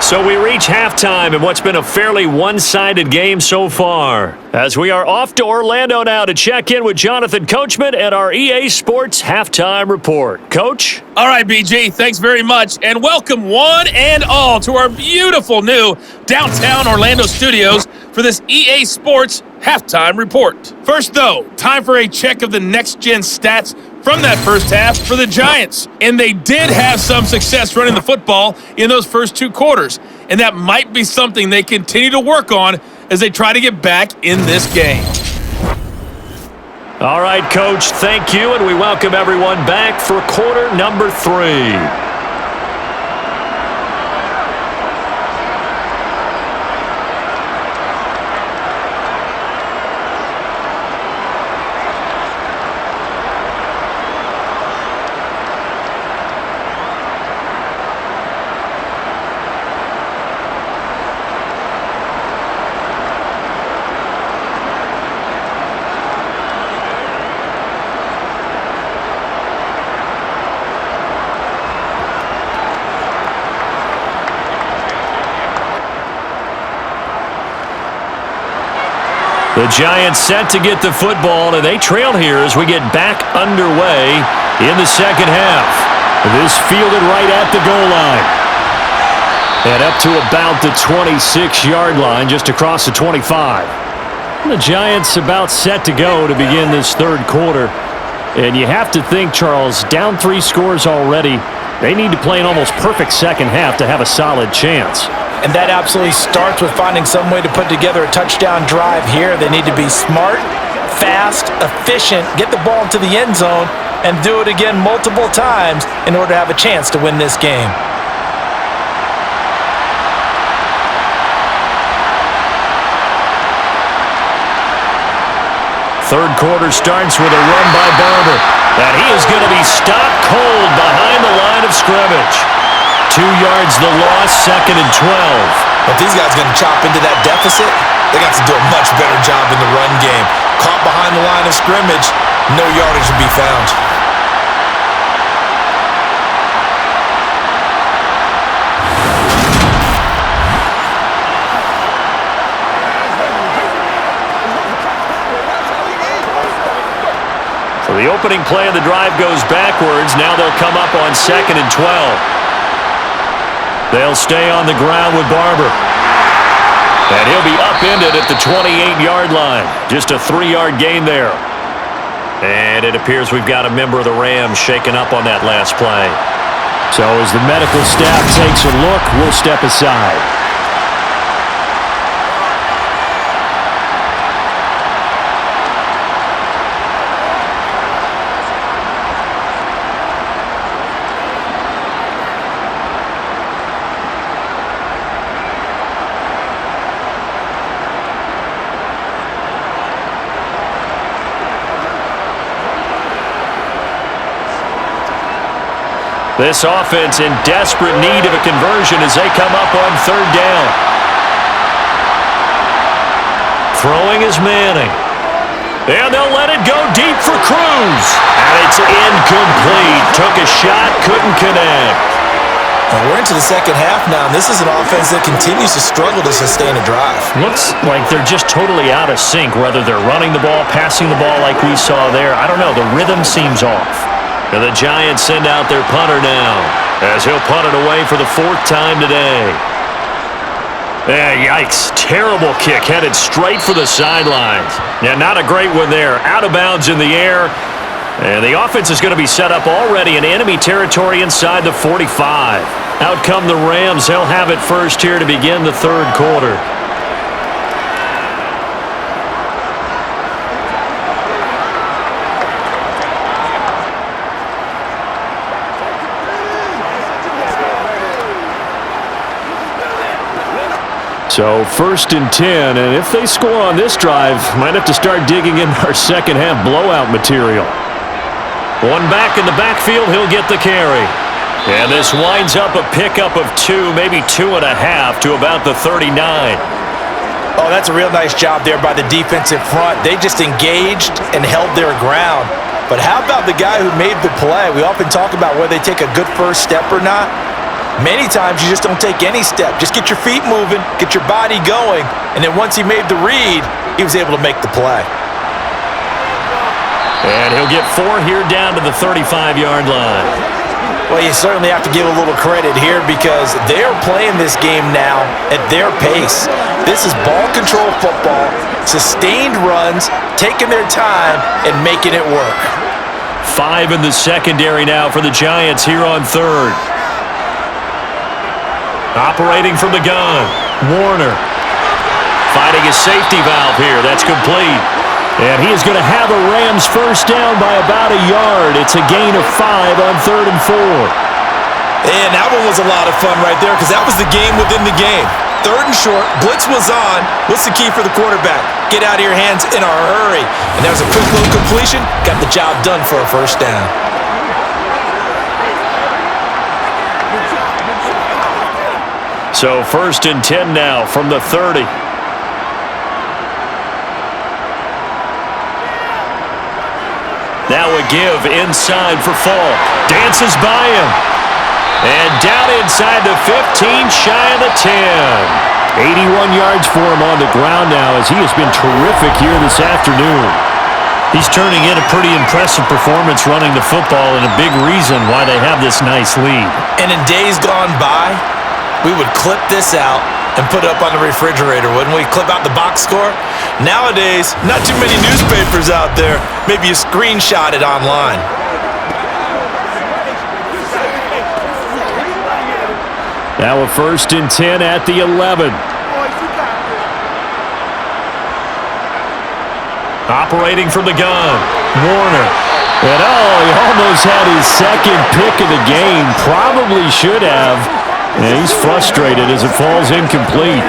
So we reach halftime in what's been a fairly one-sided game so far, as we are off to Orlando now to check in with Jonathan Coachman and our EA Sports Halftime Report. Coach? All right, BG, thanks very much, and welcome one and all to our beautiful new downtown Orlando studios for this EA Sports Halftime Report. First, though, time for a check of the next-gen stats from that first half for the Giants. And they did have some success running the football in those first two quarters. And that might be something they continue to work on as they try to get back in this game. All right, Coach, thank you, and we welcome everyone back for quarter number 3. The Giants set to get the football, and they trail here as we get back underway in the second half. This fielded right at the goal line. And up to about the 26-yard line, just across the 25. The Giants about set to go to begin this third quarter. And you have to think, Charles, down 3 scores already. They need to play an almost perfect second half to have a solid chance. And that absolutely starts with finding some way to put together a touchdown drive here. They need to be smart, fast, efficient, get the ball into the end zone, and do it again multiple times in order to have a chance to win this game. Third quarter starts with a run by Barber. And he is going to be stopped cold behind the line of scrimmage. 2 yards the loss, second and 12. If these guys are going to chop into that deficit, they got to do a much better job in the run game. Caught behind the line of scrimmage, no yardage to be found. So the opening play of the drive goes backwards. Now they'll come up on second and 12. They'll stay on the ground with Barber. And he'll be upended at the 28-yard line. Just a 3-yard gain there. And it appears we've got a member of the Rams shaken up on that last play. So as the medical staff takes a look, we'll step aside. This offense in desperate need of a conversion as they come up on third down. Throwing is Manning. And they'll let it go deep for Cruz. And it's incomplete. Took a shot, couldn't connect. Well, we're into the second half now, and this is an offense that continues to struggle to sustain a drive. Looks like they're just totally out of sync, whether they're running the ball, passing the ball like we saw there. I don't know. The rhythm seems off. And the Giants send out their punter now, as he'll punt it away for the 4th time today. Yikes. Terrible kick headed straight for the sidelines. Yeah, not a great one there. Out of bounds in the air. And the offense is going to be set up already in enemy territory inside the 45. Out come the Rams. They'll have it first here to begin the 3rd quarter. So 1st and 10, and if they score on this drive, might have to start digging in our second half blowout material. One back in the backfield, he'll get the carry. And this winds up a pickup of 2, maybe 2.5 to about the 39. Oh, that's a real nice job there by the defensive front. They just engaged and held their ground. But how about the guy who made the play? We often talk about whether they take a good first step or not. Many times you just don't take any step. Just get your feet moving, get your body going, and then once he made the read, he was able to make the play. And he'll get 4 here down to the 35-yard line. Well, you certainly have to give a little credit here because they're playing this game now at their pace. This is ball control football, sustained runs, taking their time, and making it work. 5 in the secondary now for the Giants here on 3rd. Operating from the gun, Warner. Finding his safety valve here. That's complete. And he is going to have a Rams first down by about a yard. It's a gain of 5 on 3rd and 4. And that one was a lot of fun right there because that was the game within the game. 3rd and short, blitz was on. What's the key for the quarterback? Get out of your hands in a hurry. And that was a quick little completion. Got the job done for a first down. So 1st and 10 now from the 30. Now a give inside for Falk. Dances by him. And down inside the 15, shy of the 10. 81 yards for him on the ground now as he has been terrific here this afternoon. He's turning in a pretty impressive performance running the football and a big reason why they have this nice lead. And in days gone by, we would clip this out and put it up on the refrigerator, wouldn't we? Clip out the box score. Nowadays, not too many newspapers out there. Maybe you screenshot it online. Now a 1st and 10 at the 11. Operating from the gun, Warner. And he almost had his 2nd pick of the game. Probably should have. And he's frustrated as it falls incomplete.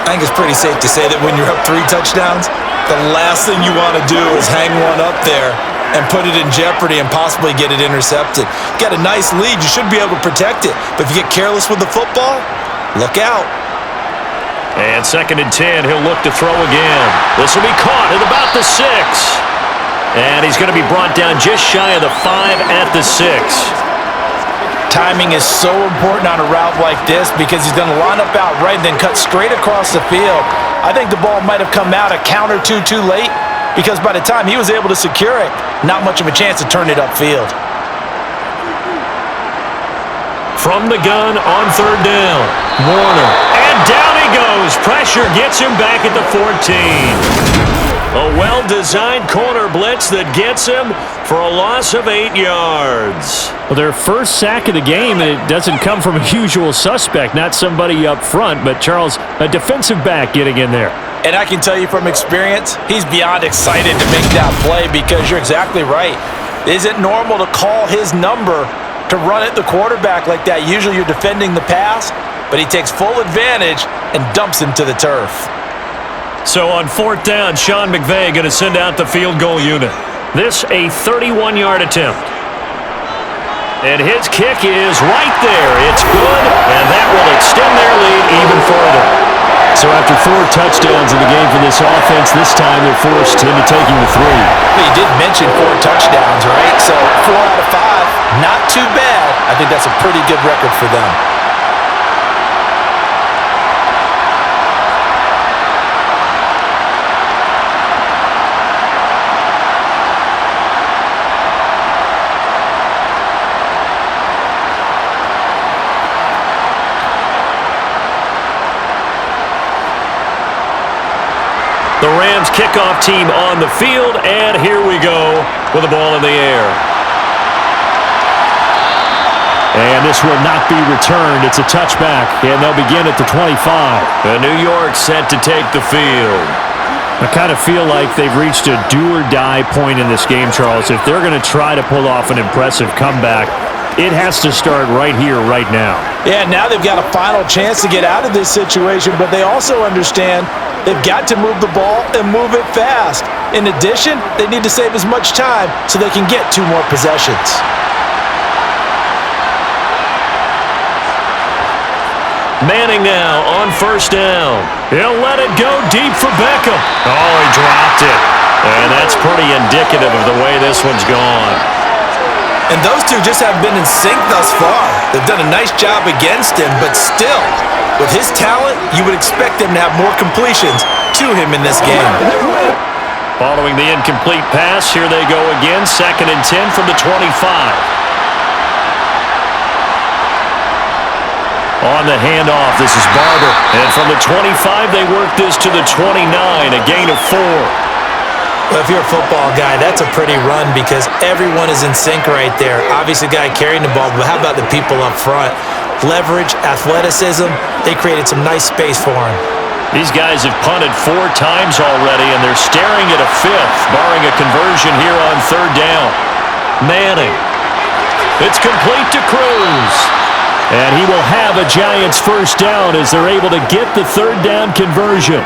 I think it's pretty safe to say that when you're up 3 touchdowns, the last thing you want to do is hang one up there and put it in jeopardy and possibly get it intercepted. You got a nice lead. You should be able to protect it. But if you get careless with the football, look out. And 2nd and 10, he'll look to throw again. This will be caught at about the 6. And he's going to be brought down just shy of the 5 at the 6. Timing is so important on a route like this because he's going to line up out right and then cut straight across the field. I think the ball might have come out a count or two too late because by the time he was able to secure it, not much of a chance to turn it upfield. From the gun on 3rd down, Warner. And down he goes. Pressure gets him back at the 14. A well-designed corner blitz that gets him for a loss of 8 yards. Well, their first sack of the game, and it doesn't come from a usual suspect, not somebody up front, but Charles, a defensive back getting in there. And I can tell you from experience, he's beyond excited to make that play because you're exactly right. Is it normal to call his number to run at the quarterback like that? Usually you're defending the pass, but he takes full advantage and dumps him to the turf. So on 4th down, Sean McVay going to send out the field goal unit. This a 31-yard attempt. And his kick is right there. It's good, and that will extend their lead even further. So after 4 touchdowns in the game for this offense, this time they're forced into taking the 3. Well, you did mention 4 touchdowns, right? So 4 out of 5, not too bad. I think that's a pretty good record for them. The Rams kickoff team on the field, and here we go with the ball in the air. And this will not be returned. It's a touchback, and they'll begin at the 25. New York set to take the field. I kind of feel like they've reached a do-or-die point in this game, Charles. If they're going to try to pull off an impressive comeback, it has to start right here, right now. Yeah, now they've got a final chance to get out of this situation, but they also understand they've got to move the ball and move it fast. In addition, they need to save as much time so they can get 2 more possessions. Manning now on first down. He'll let it go deep for Beckham. Oh, he dropped it. And that's pretty indicative of the way this one's gone. And those two just haven't been in sync thus far. They've done a nice job against him, but still, with his talent, you would expect him to have more completions to him in this game. Following the incomplete pass, here they go again. 2nd and 10 from the 25. On the handoff, this is Barber. And from the 25, they work this to the 29, a gain of 4. Well, if you're a football guy, that's a pretty run because everyone is in sync right there. Obviously, the guy carrying the ball, but how about the people up front? Leverage, athleticism, they created some nice space for him. These guys have punted 4 times already, and they're staring at a 5th, barring a conversion here on 3rd down. Manning. It's complete to Cruz. And he will have a Giants first down as they're able to get the 3rd down conversion.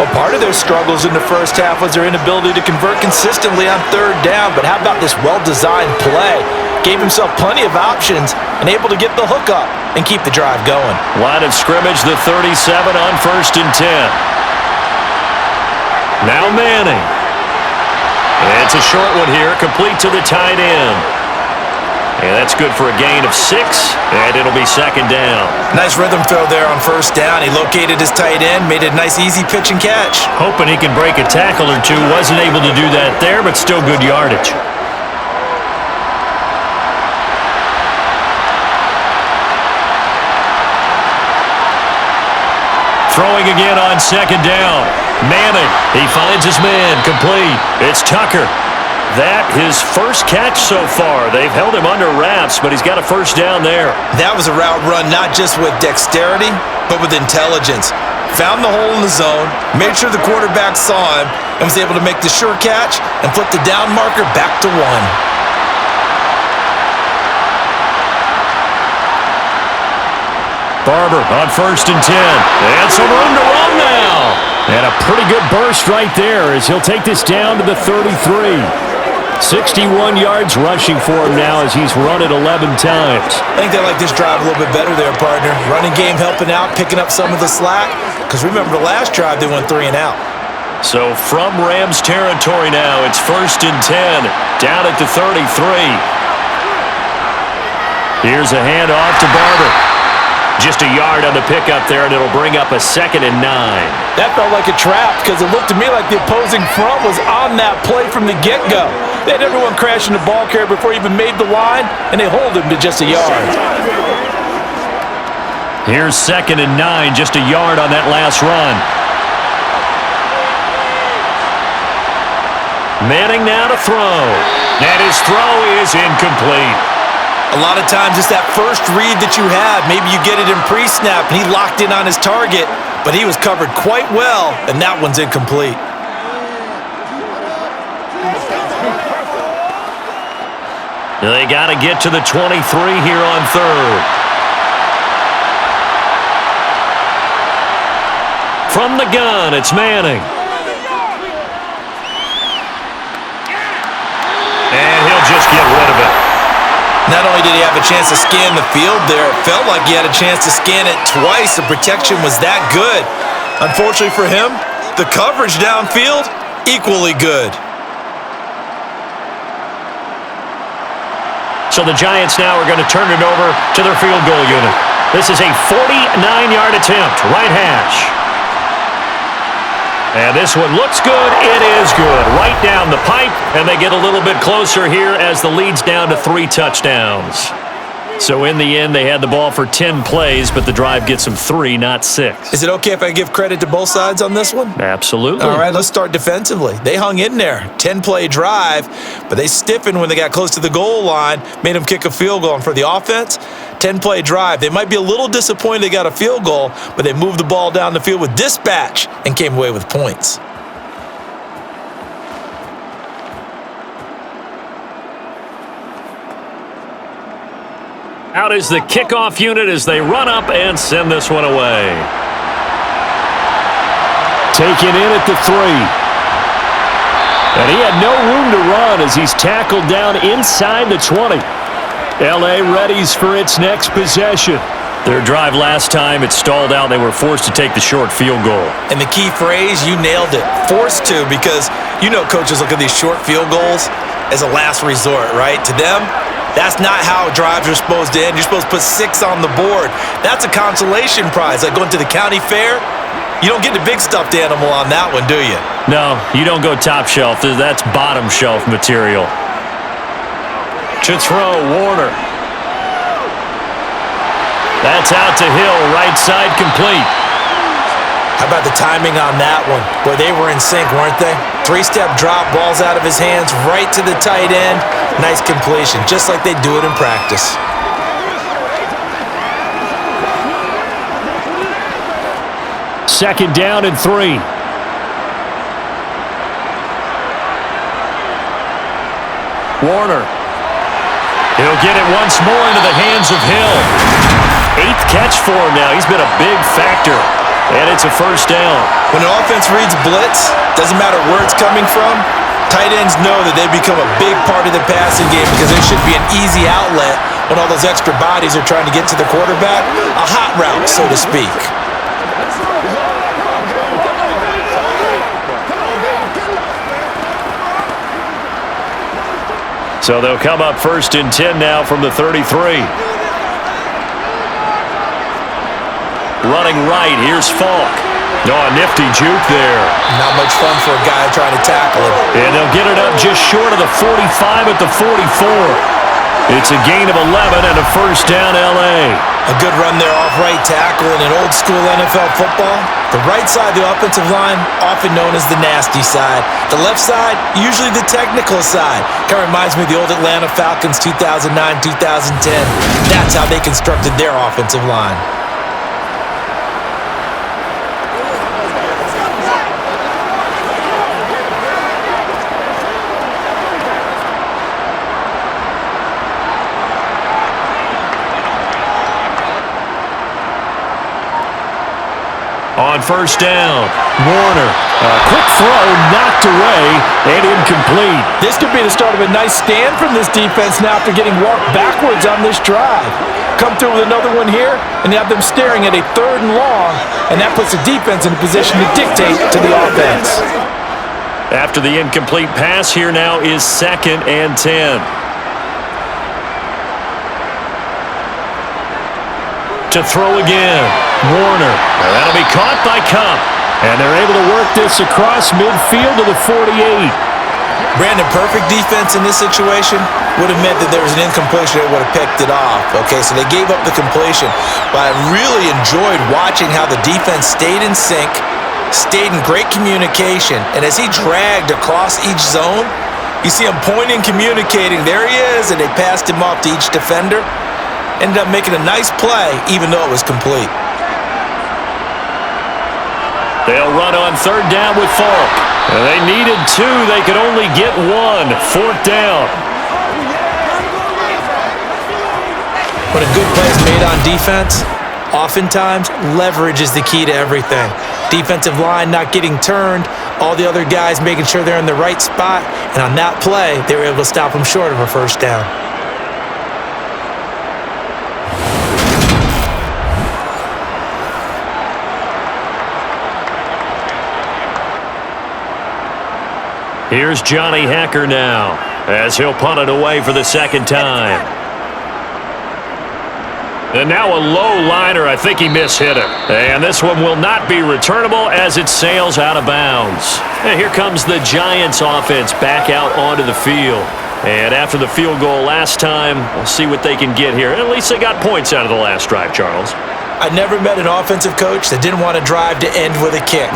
Well, part of their struggles in the first half was their inability to convert consistently on 3rd down, but how about this well-designed play? Gave himself plenty of options and able to get the hook up and keep the drive going. Line of scrimmage, the 37 on 1st and 10. Now Manning. It's a short one here, complete to the tight end. And that's good for a gain of 6, and it'll be 2nd down. Nice rhythm throw there on 1st down. He located his tight end, made a nice easy pitch and catch. Hoping he can break a tackle or 2. Wasn't able to do that there, but still good yardage. Throwing again on 2nd down. Manning, he finds his man, complete. It's Tucker. That his first catch so far. They've held him under wraps, but he's got a first down there. That was a route run not just with dexterity, but with intelligence. Found the hole in the zone, made sure the quarterback saw him, and was able to make the sure catch and flip the down marker back to 1. Barber on 1st and 10. And some room to run now. And a pretty good burst right there as he'll take this down to the 33. 61 yards rushing for him now as he's run it 11 times. I think they like this drive a little bit better there, partner. Running game helping out, picking up some of the slack. Because remember the last drive, they went 3 and out. So from Rams territory now, it's 1st and 10, down at the 33. Here's a handoff to Barber. Just a yard on the pickup there, and it'll bring up a 2nd and 9. That felt like a trap because it looked to me like the opposing front was on that play from the get-go. They had everyone crashing the ball carrier before he even made the line, and they hold him to just a yard. Here's 2nd and 9, just a yard on that last run. Manning now to throw. And his throw is incomplete. A lot of times it's that first read that you have. Maybe you get it in pre-snap, and he locked in on his target, but he was covered quite well, and that one's incomplete. They got to get to the 23 here on 3rd. From the gun, it's Manning. And he'll just get rid of it. Not only did he have a chance to scan the field there, it felt like he had a chance to scan it twice. The protection was that good. Unfortunately for him, the coverage downfield, equally good. So the Giants now are going to turn it over to their field goal unit. This is a 49-yard attempt, right hash. And this one looks good. It is good. Right down the pipe, and they get a little bit closer here as the lead's down to 3 touchdowns. So in the end, they had the ball for 10 plays, but the drive gets them 3, not 6. Is it okay if I give credit to both sides on this one? Absolutely. All right, let's start defensively. They hung in there. 10-play drive, but they stiffened when they got close to the goal line, made them kick a field goal. And for the offense, 10-play drive. They might be a little disappointed they got a field goal, but they moved the ball down the field with dispatch and came away with points. Out is the kickoff unit as they run up and send this one away. Taken in at the 3. And he had no room to run as he's tackled down inside the 20. L.A. readies for its next possession. Their drive last time, it stalled out. They were forced to take the short field goal. And the key phrase, you nailed it. Forced to, because you know coaches look at these short field goals as a last resort, right? To them, that's not how drives are supposed to end. You're supposed to put 6 on the board. That's a consolation prize. Like going to the county fair, you don't get the big stuffed animal on that one, do you? No, you don't go top shelf. That's bottom shelf material. To throw, Warner. That's out to Hill, right side complete. How about the timing on that one? Boy, they were in sync, weren't they? 3-step drop, ball's out of his hands, right to the tight end. Nice completion, just like they do it in practice. Second down and 3. Warner. He'll get it once more into the hands of Hill. 8th catch for him now. He's been a big factor. And it's a first down. When an offense reads blitz, doesn't matter where it's coming from, tight ends know that they become a big part of the passing game because there should be an easy outlet when all those extra bodies are trying to get to the quarterback. A hot route, so to speak. So they'll come up 1st and 10 now from the 33. Running right, here's Falk. Oh, a nifty juke there. Not much fun for a guy trying to tackle him. And they'll get it up just short of the 45 at the 44. It's a gain of 11 and a first down, L.A. A good run there off right tackle in an old school NFL football. The right side of the offensive line, often known as the nasty side. The left side, usually the technical side. Kind of reminds me of the old Atlanta Falcons 2009, 2010. That's how they constructed their offensive line. On first down, Warner. A quick throw knocked away and incomplete. This could be the start of a nice stand from this defense now after getting walked backwards on this drive. Come through with another one here and have them staring at a 3rd and long, and that puts the defense in a position to dictate to the offense. after the incomplete pass, here now is 2nd and 10. To throw again, Warner. That'll be caught by Cup. And they're able to work this across midfield to the 48. Brandon, perfect defense in this situation would have meant that there was an incompletion that would have picked it off. Okay, so they gave up the completion. But I really enjoyed watching how the defense stayed in sync, stayed in great communication. And as he dragged across each zone, you see him pointing, communicating. There he is, and they passed him off to each defender. Ended up making a nice play, even though it was complete. They'll run on 3rd down with Falk. And they needed 2. They could only get 1. 4th down. When a good play is made on defense, oftentimes leverage is the key to everything. Defensive line not getting turned, all the other guys making sure they're in the right spot, and on that play, they were able to stop them short of a 1st down. Here's Johnny Hacker now as he'll punt it away for the second time. And now a low liner. I think he mishit it. And this one will not be returnable as it sails out of bounds. And here comes the Giants offense back out onto the field. And after the field goal last time, we'll see what they can get here. At least they got points out of the last drive, Charles. I never met an offensive coach that didn't want to drive to end with a kick.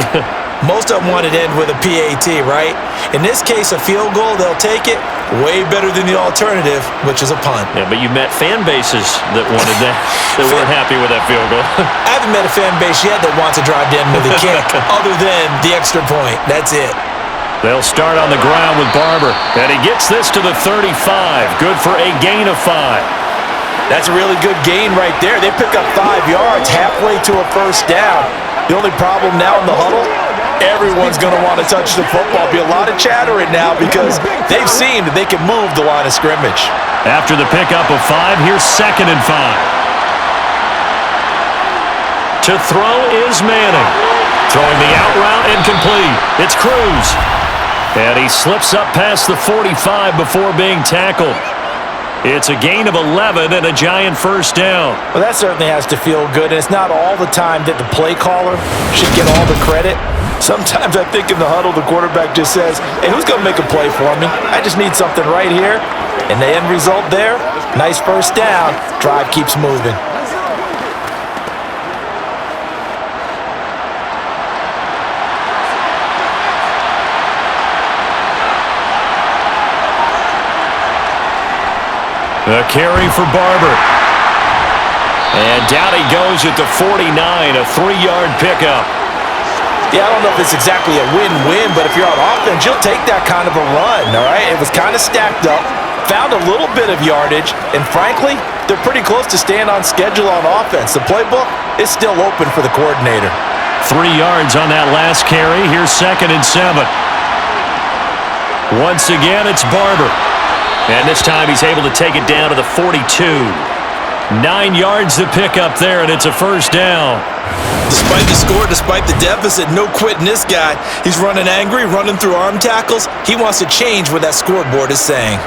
Most of them wanted to end with a PAT, right? In this case, a field goal, they'll take it. Way better than the alternative, which is a punt. Yeah, but you met fan bases that wanted that, that weren't happy with that field goal. I haven't met a fan base yet that wants to drive to end with a kick, other than the extra point. That's it. They'll start on the ground with Barber, and he gets this to the 35. Good for a gain of 5. That's a really good gain right there. They pick up 5 yards halfway to a first down. The only problem now in the huddle, everyone's going to want to touch the football. Be a lot of chattering now because they've seen that they can move the line of scrimmage. After the pickup of 5, here's 2nd and 5. To throw is Manning. Throwing the out route incomplete. It's Cruz. And he slips up past the 45 before being tackled. It's a gain of 11 and a Giant first down. Well, that certainly has to feel good, and it's not all the time that the play caller should get all the credit. Sometimes I think in the huddle, the quarterback just says, hey, who's going to make a play for me? I just need something right here. And the end result there, nice first down. Drive keeps moving. A carry for Barber. And down he goes at the 49, a 3-yard pickup. Yeah, I don't know if it's exactly a win-win, but if you're on offense, you'll take that kind of a run, all right? It was kind of stacked up, found a little bit of yardage, and frankly, they're pretty close to staying on schedule on offense. The playbook is still open for the coordinator. 3 yards on that last carry. Here's 2nd and 7. Once again, it's Barber. And this time he's able to take it down to the 42. 9 yards to pick up there, and it's a first down. Despite the score, despite the deficit, no quitting this guy. He's running angry, running through arm tackles. He wants to change what that scoreboard is saying.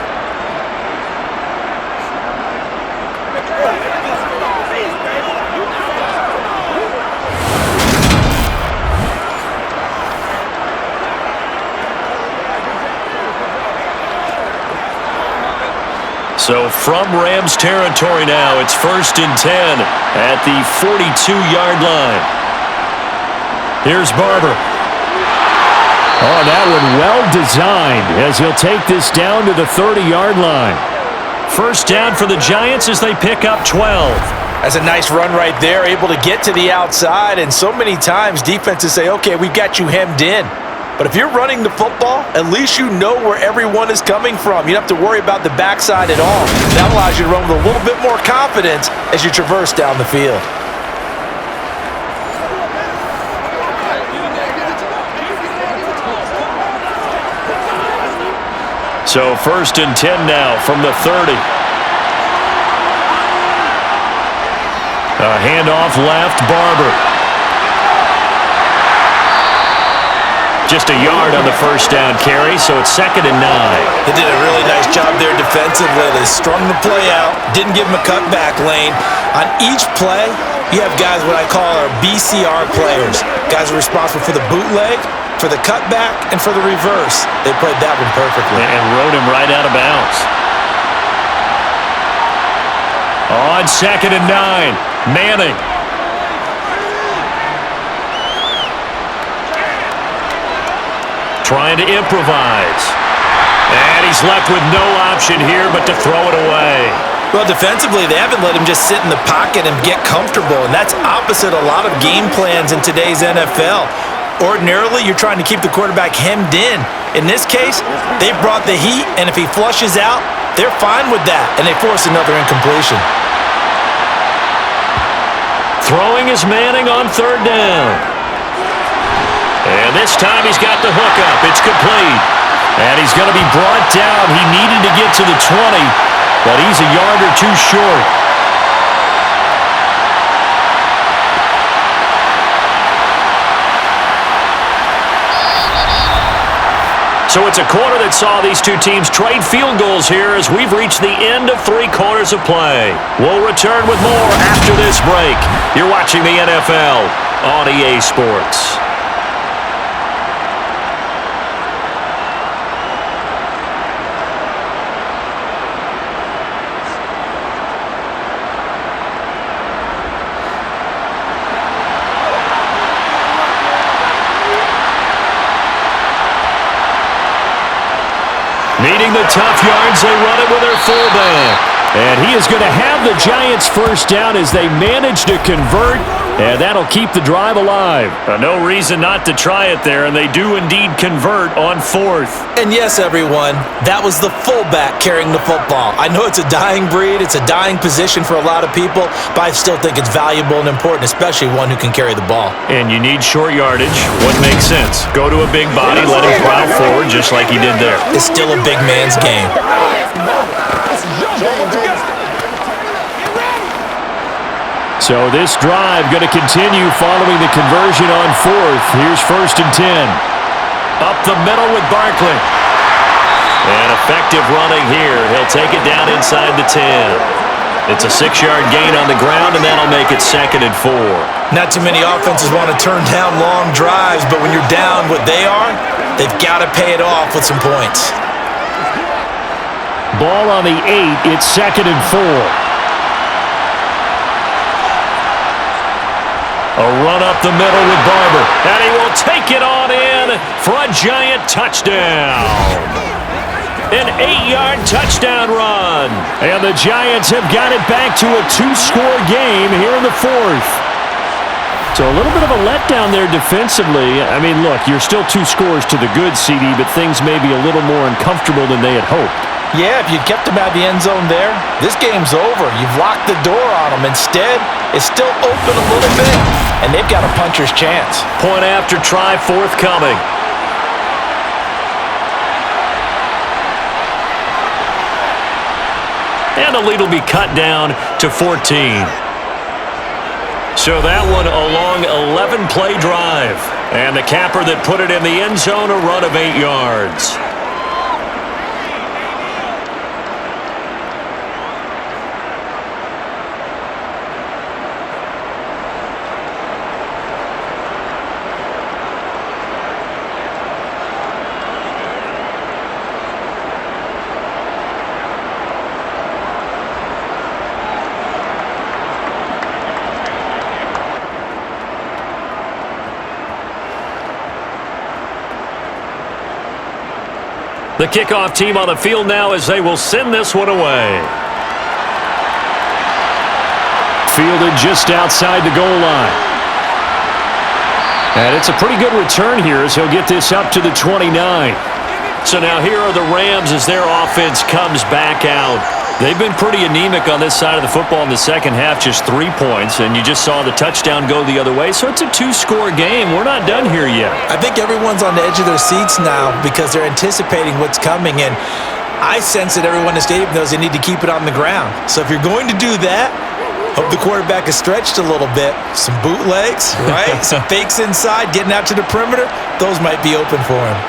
So from Rams territory now, it's 1st and 10 at the 42-yard line. Here's Barber. Oh, that one well designed as he'll take this down to the 30-yard line. First down for the Giants as they pick up 12. That's a nice run right there, able to get to the outside, and so many times defenses say, okay, we've got you hemmed in. But if you're running the football, at least you know where everyone is coming from. You don't have to worry about the backside at all. That allows you to run with a little bit more confidence as you traverse down the field. So 1st and 10 now from the 30. A handoff left, Barber. Just a yard on the first down carry, so it's 2nd and 9. They did a really nice job there defensively. They strung the play out, didn't give him a cutback lane. On each play, you have guys what I call our BCR players. Guys are responsible for the bootleg, for the cutback, and for the reverse. They played that one perfectly. And rode him right out of bounds. On 2nd and 9, Manning. Trying to improvise. And he's left with no option here but to throw it away. Well, defensively, they haven't let him just sit in the pocket and get comfortable, and that's opposite a lot of game plans in today's NFL. Ordinarily, you're trying to keep the quarterback hemmed in. In this case, they brought the heat, and if he flushes out, they're fine with that, and they force another incompletion. Throwing is Manning on 3rd down. And this time he's got the hook up. It's complete. And he's going to be brought down. He needed to get to the 20, but he's a yard or two short. So it's a quarter that saw these two teams trade field goals here as we've reached the end of 3 quarters of play. We'll return with more after this break. You're watching the NFL on EA Sports. Needing the tough yards, they run it with their fullback. And he is going to have the Giants first down as they manage to convert, and that'll keep the drive alive. No reason not to try it there, and they do indeed convert on 4th. And yes, everyone, that was the fullback carrying the football. I know it's a dying breed, it's a dying position for a lot of people, but I still think it's valuable and important, especially one who can carry the ball. And you need short yardage. What makes sense? Go to a big body, let him plow forward just like he did there. It's still a big man's game. So this drive going to continue following the conversion on 4th. Here's 1st and 10. Up the middle with Barkley. And effective running here. He'll take it down inside the 10. It's a 6-yard gain on the ground, and that'll make it 2nd and 4. Not too many offenses want to turn down long drives, but when you're down what they are, they've got to pay it off with some points. Ball on the 8. It's 2nd and 4. A run up the middle with Barber. And he will take it on in for a Giant touchdown. An 8-yard touchdown run. And the Giants have got it back to a 2-score game here in the 4th. So a little bit of a letdown there defensively. I mean, look, you're still 2 scores to the good, CD, but things may be a little more uncomfortable than they had hoped. Yeah, if you kept him out of the end zone there, this game's over. You've locked the door on him. Instead, it's still open a little bit, and they've got a puncher's chance. Point after try forthcoming. And the lead will be cut down to 14. So that one a long 11-play drive. And the capper that put it in the end zone, a run of 8 yards. The kickoff team on the field now as they will send this one away. Fielded just outside the goal line. And it's a pretty good return here as he'll get this up to the 29. So now here are the Rams as their offense comes back out. They've been pretty anemic on this side of the football in the second half, just 3 points, and you just saw the touchdown go the other way. So it's a 2-score game. We're not done here yet. I think everyone's on the edge of their seats now because they're anticipating what's coming, and I sense that everyone in the stadium knows they need to keep it on the ground. So if you're going to do that, hope the quarterback is stretched a little bit. Some bootlegs, right? Some fakes inside, getting out to the perimeter. Those might be open for him.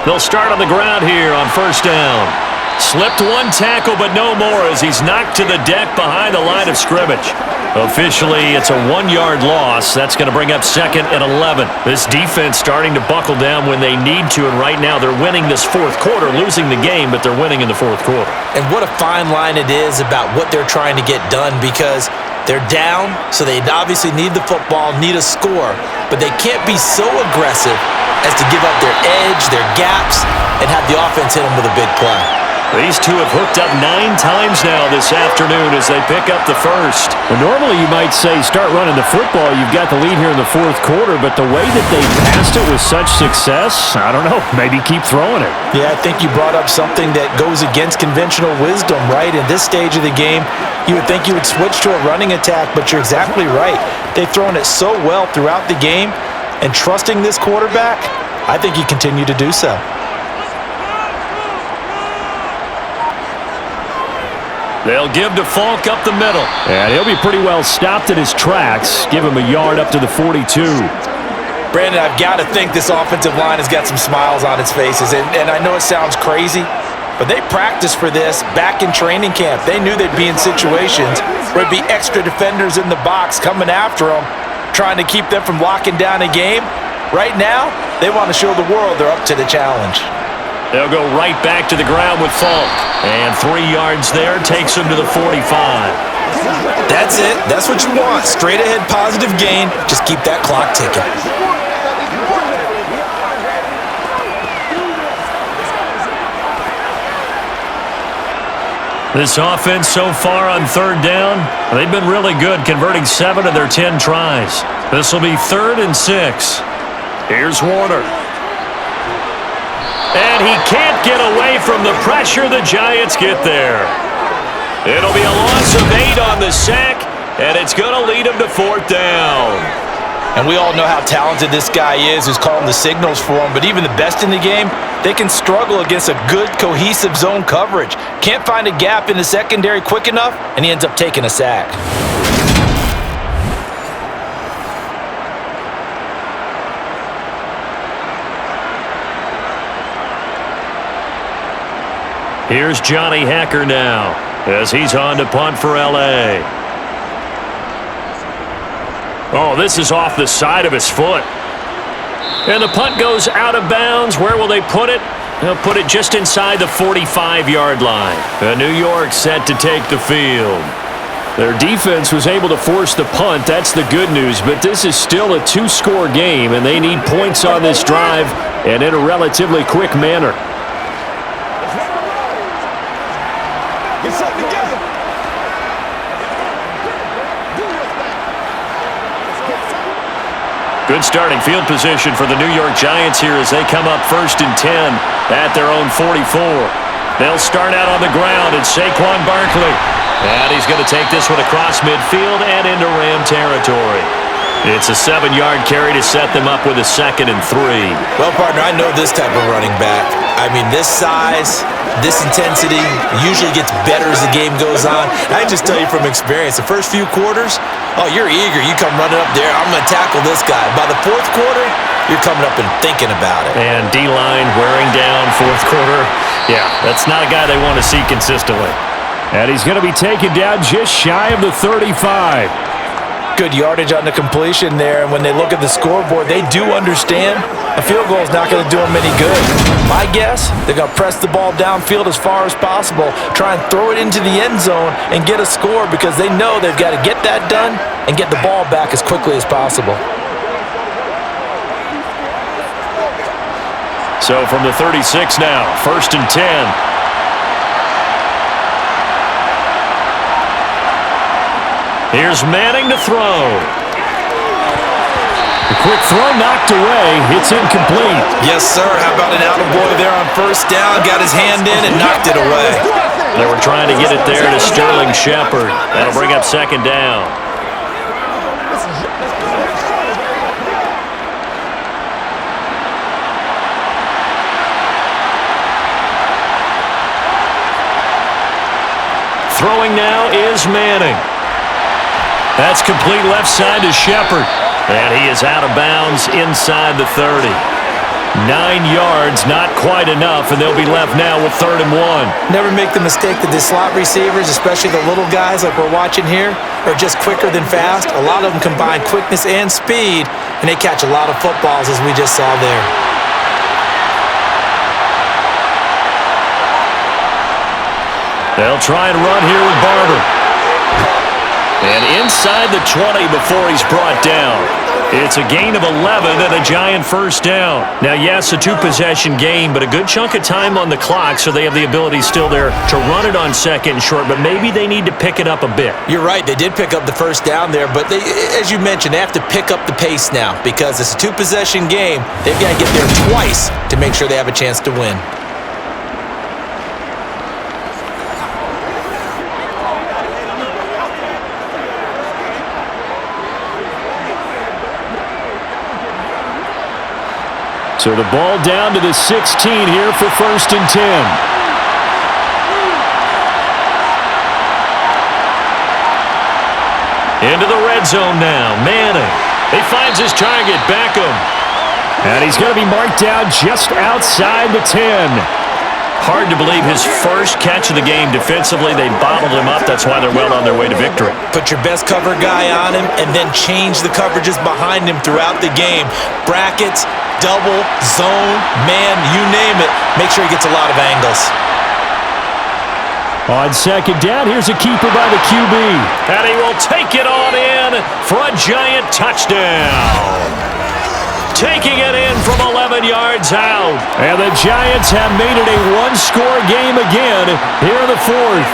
They'll start on the ground here on 1st down. Slipped one tackle, but no more as he's knocked to the deck behind the line of scrimmage. Officially, it's a 1-yard loss. That's going to bring up 2nd and 11. This defense starting to buckle down when they need to, and right now they're winning this 4th quarter, losing the game, but they're winning in the 4th quarter. And what a fine line it is about what they're trying to get done because they're down, so they obviously need the football, need a score, but they can't be so aggressive as to give up their edge, their gaps, and have the offense hit them with a big play. These two have hooked up 9 times now this afternoon as they pick up the first. Well, normally you might say start running the football. You've got the lead here in the 4th quarter, but the way that they passed it with such success, I don't know, maybe keep throwing it. Yeah, I think you brought up something that goes against conventional wisdom, right? In this stage of the game, you would think you would switch to a running attack, but you're exactly right. They've thrown it so well throughout the game, and trusting this quarterback, I think you continue to do so. They'll give to Falk up the middle. And he'll be pretty well stopped in his tracks. Give him a yard up to the 42. Brandon, I've got to think this offensive line has got some smiles on its faces. And I know it sounds crazy, but they practiced for this back in training camp. They knew they'd be in situations where it'd be extra defenders in the box coming after them, trying to keep them from locking down a game. Right now, they want to show the world they're up to the challenge. They'll go right back to the ground with Falk. And 3 yards there takes them to the 45. That's it. That's what you want. Straight ahead positive gain. Just keep that clock ticking. This offense so far on 3rd down, they've been really good, converting 7 of their 10 tries. This will be 3rd and 6. Here's Warner. And he can't get away from the pressure. The Giants get there. It'll be a loss of 8 on the sack, and it's going to lead him to 4th down. And we all know how talented this guy is who's calling the signals for him, but even the best in the game, they can struggle against a good, cohesive zone coverage. Can't find a gap in the secondary quick enough, and he ends up taking a sack. Here's Johnny Hacker now as he's on to punt for L.A. Oh, this is off the side of his foot. And the punt goes out of bounds. Where will they put it? They'll put it just inside the 45-yard line. New York set to take the field. Their defense was able to force the punt. That's the good news. But this is still a 2-score game, and they need points on this drive and in a relatively quick manner. Get something together. Good starting field position for the New York Giants here as they come up 1st and 10 at their own 44. They'll start out on the ground, and Saquon Barkley. And he's going to take this one across midfield and into Ram territory. It's a 7-yard carry to set them up with a 2nd and 3. Well, partner, I know this type of running back. I mean, this size, this intensity usually gets better as the game goes on. I just tell you from experience, the first few quarters, oh, you're eager. You come running up there, I'm going to tackle this guy. By the 4th quarter, you're coming up and thinking about it. And D-line wearing down 4th quarter. Yeah, that's not a guy they want to see consistently. And he's going to be taken down just shy of the 35. Good yardage on the completion there, and when they look at the scoreboard, they do understand a field goal is not going to do them any good. My guess, they're going to press the ball downfield as far as possible, try and throw it into the end zone and get a score because they know they've got to get that done and get the ball back as quickly as possible. So from the 36 now, 1st and 10. Here's Manning to throw. A quick throw knocked away. It's incomplete. Yes, sir. How about an attaboy there on 1st down? Got his hand in and knocked it away. They were trying to get it there to Sterling Shepard. That'll bring up 2nd down. Throwing now is Manning. That's complete left side to Shepard. And he is out of bounds inside the 30. 9 yards, not quite enough, and they'll be left now with 3rd and 1. Never make the mistake that the slot receivers, especially the little guys like we're watching here, are just quicker than fast. A lot of them combine quickness and speed, and they catch a lot of footballs as we just saw there. They'll try and run here with Barber. And inside the 20 before he's brought down. It's a gain of 11 and a Giant 1st down. Now, yes, a 2-possession game, but a good chunk of time on the clock, so they have the ability still there to run it on 2nd and short, but maybe they need to pick it up a bit. You're right. They did pick up the 1st down there, but they, as you mentioned, they have to pick up the pace now because it's a 2-possession game. They've got to get there twice to make sure they have a chance to win. So the ball down to the 16 here for 1st and 10. Into the red zone now. Manning. He finds his target, Beckham. And he's going to be marked down just outside the 10. Hard to believe his first catch of the game defensively. They bottled him up. That's why they're well on their way to victory. Put your best cover guy on him and then change the coverages behind him throughout the game. Brackets, double, zone, man, you name it. Make sure he gets a lot of angles. On second down, here's a keeper by the QB. And he will take it on in for a Giant touchdown. Taking it in from 11 yards out. And the Giants have made it a one-score game again here in the fourth.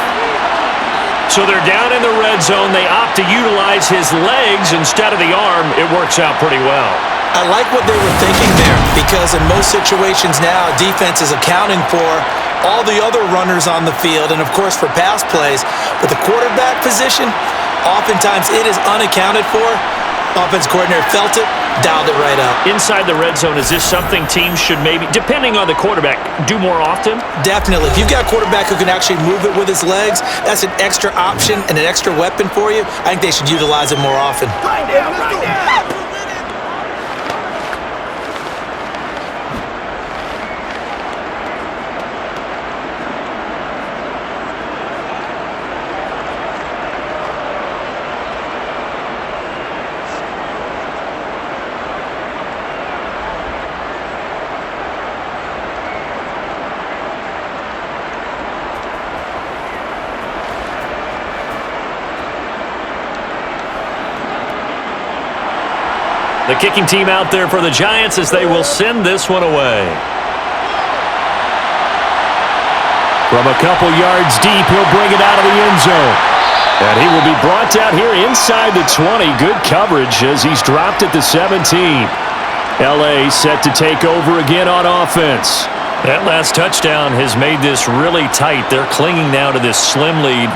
So they're down in the red zone. They opt to utilize his legs instead of the arm. It works out pretty well. I like what they were thinking there because in most situations now, defense is accounting for all the other runners on the field and, of course, for pass plays. But the quarterback position, oftentimes it is unaccounted for. Offense coordinator felt it, dialed it right up. Inside the red zone, is this something teams should maybe, depending on the quarterback, do more often? Definitely. If you've got a quarterback who can actually move it with his legs, that's an extra option and an extra weapon for you. I think they should utilize it more often. Right now. The kicking team out there for the Giants as they will send this one away. From a couple yards deep, he'll bring it out of the end zone. And he will be brought down here inside the 20. Good coverage as he's dropped at the 17. L.A. set to take over again on offense. That last touchdown has made this really tight. They're clinging now to this slim lead.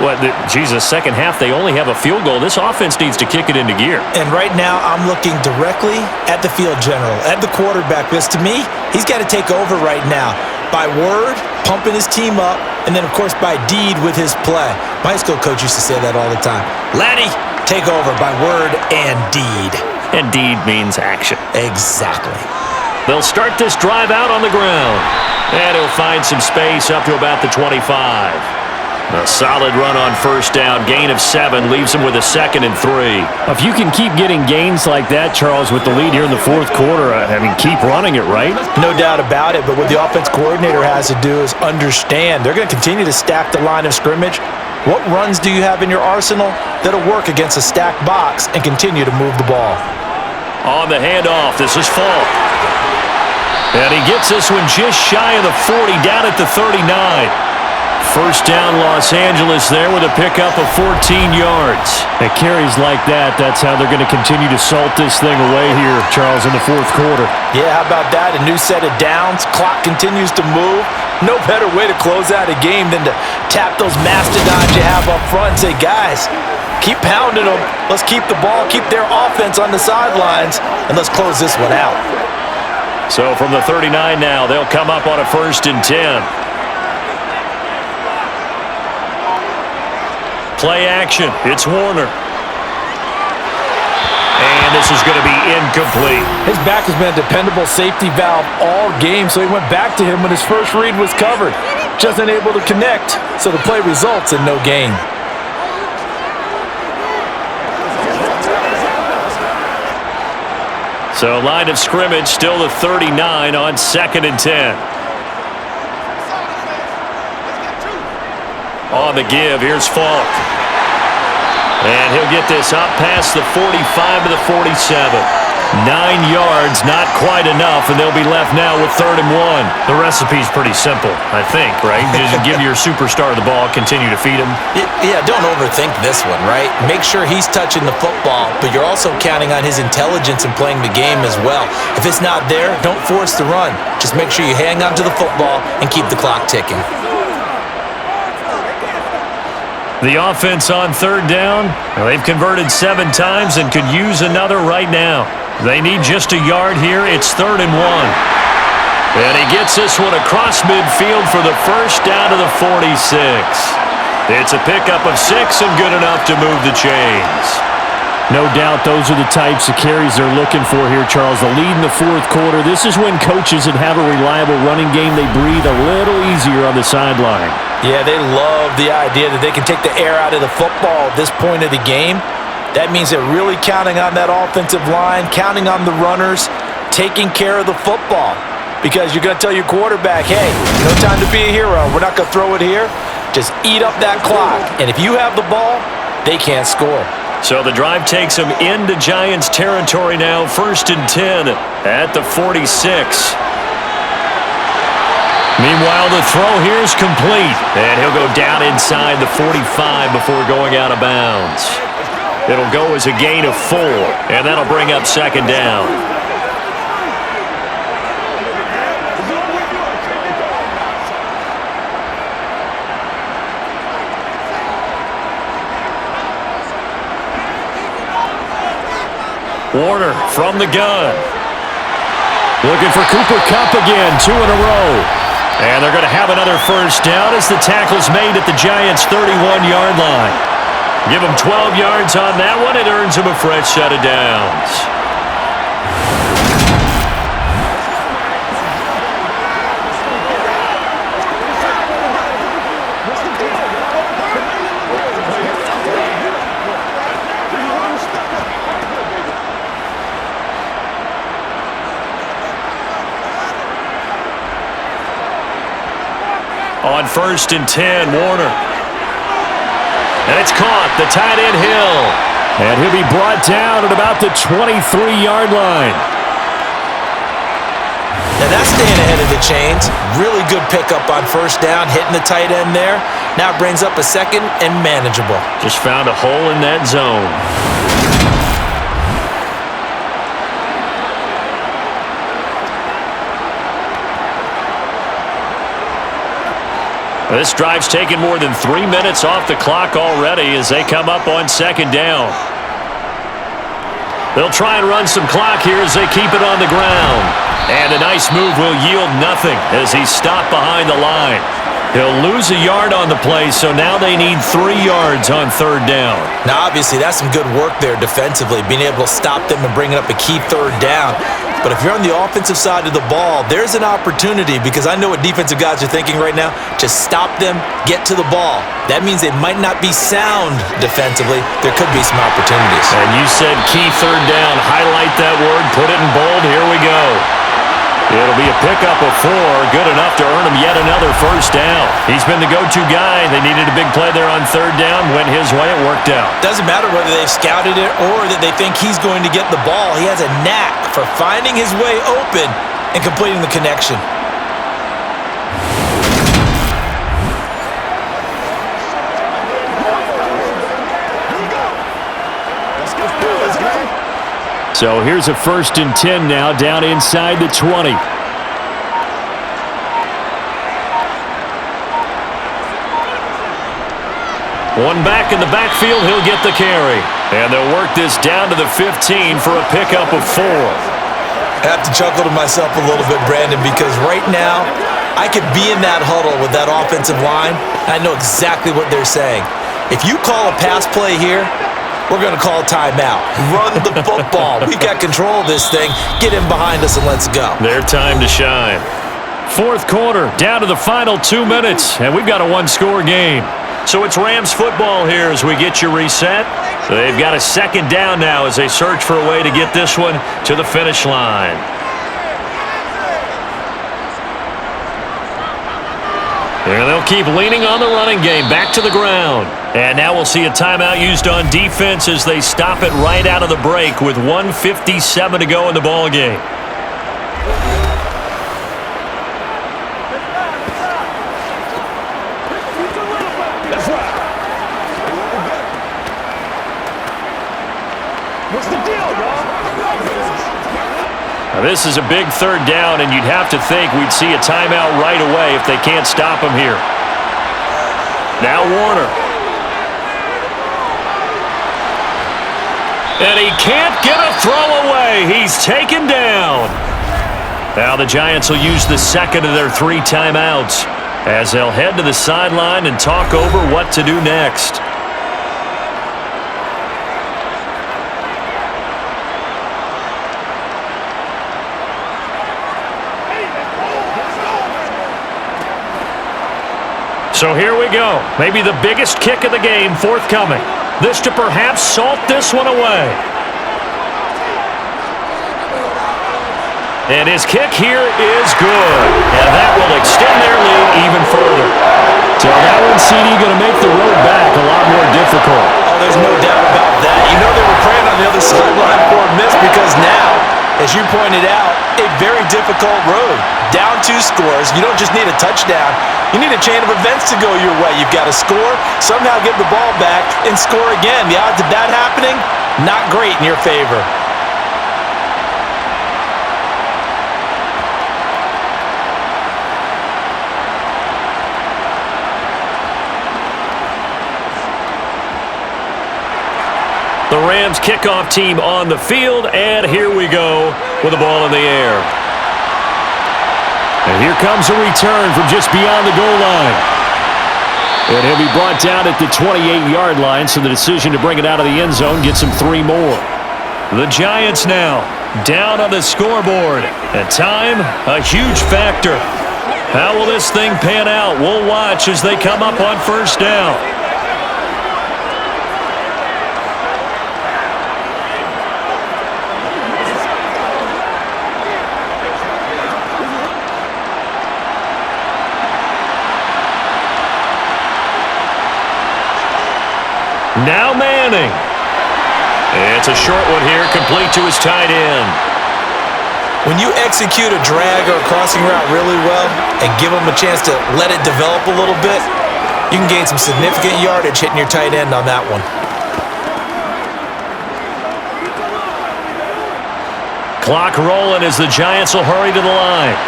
Second half, they only have a field goal. This offense needs to kick it into gear. And right now, I'm looking directly at the field general, at the quarterback, because to me, he's got to take over right now. By word, pumping his team up, and then, of course, by deed with his play. My high school coach used to say that all the time. Laddie, take over by word and deed. And deed means action. Exactly. They'll start this drive out on the ground. And he'll find some space up to about the 25. A solid run on first down. Gain of 7 leaves him with a 2nd and 3. If you can keep getting gains like that, Charles, with the lead here in the fourth quarter, keep running it, right? No doubt about it, but what the offense coordinator has to do is understand. They're going to continue to stack the line of scrimmage. What runs do you have in your arsenal that'll work against a stacked box and continue to move the ball? On the handoff, this is Falk. And he gets this one just shy of the 40, down at the 39. First down, Los Angeles there with a pickup of 14 yards. It carries like that. That's how they're going to continue to salt this thing away here, Charles, in the fourth quarter. Yeah, how about that? A new set of downs. Clock continues to move. No better way to close out a game than to tap those mastodons you have up front and say, guys, keep pounding them. Let's keep the ball, keep their offense on the sidelines, and let's close this one out. So from the 39 now, they'll come up on a 1st and 10. Play action. It's Warner. And this is going to be incomplete. His back has been a dependable safety valve all game, so he went back to him when his first read was covered. Just unable to connect, so the play results in no gain. So line of scrimmage still the 39 on 2nd and 10. On the give, here's Falk. And he'll get this up past the 45 to the 47. 9 yards, not quite enough, and they'll be left now with 3rd and 1. The recipe's pretty simple, I think, right? Just give your superstar the ball, continue to feed him. Yeah, don't overthink this one, right? Make sure he's touching the football, but you're also counting on his intelligence in playing the game as well. If it's not there, don't force the run. Just make sure you hang on to the football and keep the clock ticking. The offense on 3rd down, they've converted 7 times and could use another right now. They need just a yard here. It's 3rd and 1. And he gets this one across midfield for the first down to the 46. It's a pickup of 6 and good enough to move the chains. No doubt those are the types of carries they're looking for here, Charles. The lead in the fourth quarter. This is when coaches that have a reliable running game, they breathe a little easier on the sideline. Yeah, they love the idea that they can take the air out of the football at this point of the game. That means they're really counting on that offensive line, counting on the runners, taking care of the football. Because you're going to tell your quarterback, hey, no time to be a hero. We're not going to throw it here. Just eat up that clock. And if you have the ball, they can't score. So the drive takes them into Giants territory now, 1st and 10 at the 46. Meanwhile, the throw here is complete, and he'll go down inside the 45 before going out of bounds. It'll go as a gain of 4, and that'll bring up 2nd down. Warner from the gun. Looking for Cooper Kupp again, 2 in a row. And they're going to have another first down as the tackle's made at the Giants' 31-yard line. Give them 12 yards on that one. It earns them a fresh set of downs. On 1st and 10, Warner. And it's caught, the tight end Hill. And he'll be brought down at about the 23-yard line. Now that's staying ahead of the chains. Really good pickup on 1st down, hitting the tight end there. Now it brings up a 2nd and manageable. Just found a hole in that zone. This drive's taken more than 3 minutes off the clock already as they come up on 2nd down. They'll try and run some clock here as they keep it on the ground. And a nice move will yield nothing as he's stopped behind the line. He'll lose a yard on the play, so now they need 3 yards on 3rd down. Now, obviously, that's some good work there defensively, being able to stop them and bring up a key 3rd down. But if you're on the offensive side of the ball, there's an opportunity because I know what defensive guys are thinking right now. Just stop them, get to the ball. That means they might not be sound defensively. There could be some opportunities. And you said key 3rd down. Highlight that word, put it in bold. Here we go. It'll be a pickup of 4, good enough to earn him yet another first down. He's been the go-to guy. They needed a big play there on 3rd down. Went his way, it worked out. Doesn't matter whether they've scouted it or that they think he's going to get the ball. He has a knack for finding his way open and completing the connection. So here's a 1st and 10 now, down inside the 20. One back in the backfield, he'll get the carry. And they'll work this down to the 15 for a pickup of 4. I have to chuckle to myself a little bit, Brandon, because right now I could be in that huddle with that offensive line. I know exactly what they're saying. If you call a pass play here, we're going to call timeout. Run the football. We've got control of this thing. Get in behind us and let's go. Their time to shine. 4th quarter, down to the final 2 minutes, and we've got a 1-score game. So it's Rams football here as we get you reset. They've got a 2nd down now as they search for a way to get this one to the finish line. And they'll keep leaning on the running game, back to the ground. And now we'll see a timeout used on defense as they stop it right out of the break with 1:57 to go in the ball game. That's right. What's the deal, y'all? Now this is a big 3rd down, and you'd have to think we'd see a timeout right away if they can't stop him here. Now Warner. And he can't get a throw away. He's taken down. Now the Giants will use the 2nd of their 3 timeouts as they'll head to the sideline and talk over what to do next. So here we go. Maybe the biggest kick of the game forthcoming. This to perhaps salt this one away. And his kick here is good. And that will extend their lead even further. So that one, CD, going to make the road back a lot more difficult. Oh, there's no doubt about that. You know they were praying on the other sideline for a miss because now, as you pointed out, a very difficult road. Down 2 scores. You don't just need a touchdown. You need a chain of events to go your way. You've got to score, somehow give the ball back, and score again. The odds of that happening, not great in your favor. The Rams kickoff team on the field, and here we go with the ball in the air. And here comes a return from just beyond the goal line. And he'll be brought down at the 28-yard line, so the decision to bring it out of the end zone gets him 3 more. The Giants now down on the scoreboard. And time, a huge factor. How will this thing pan out? We'll watch as they come up on first down. Now Manning. It's a short one here, complete to his tight end. When you execute a drag or a crossing route really well and give them a chance to let it develop a little bit, you can gain some significant yardage hitting your tight end on that one. Clock rolling as the Giants will hurry to the line.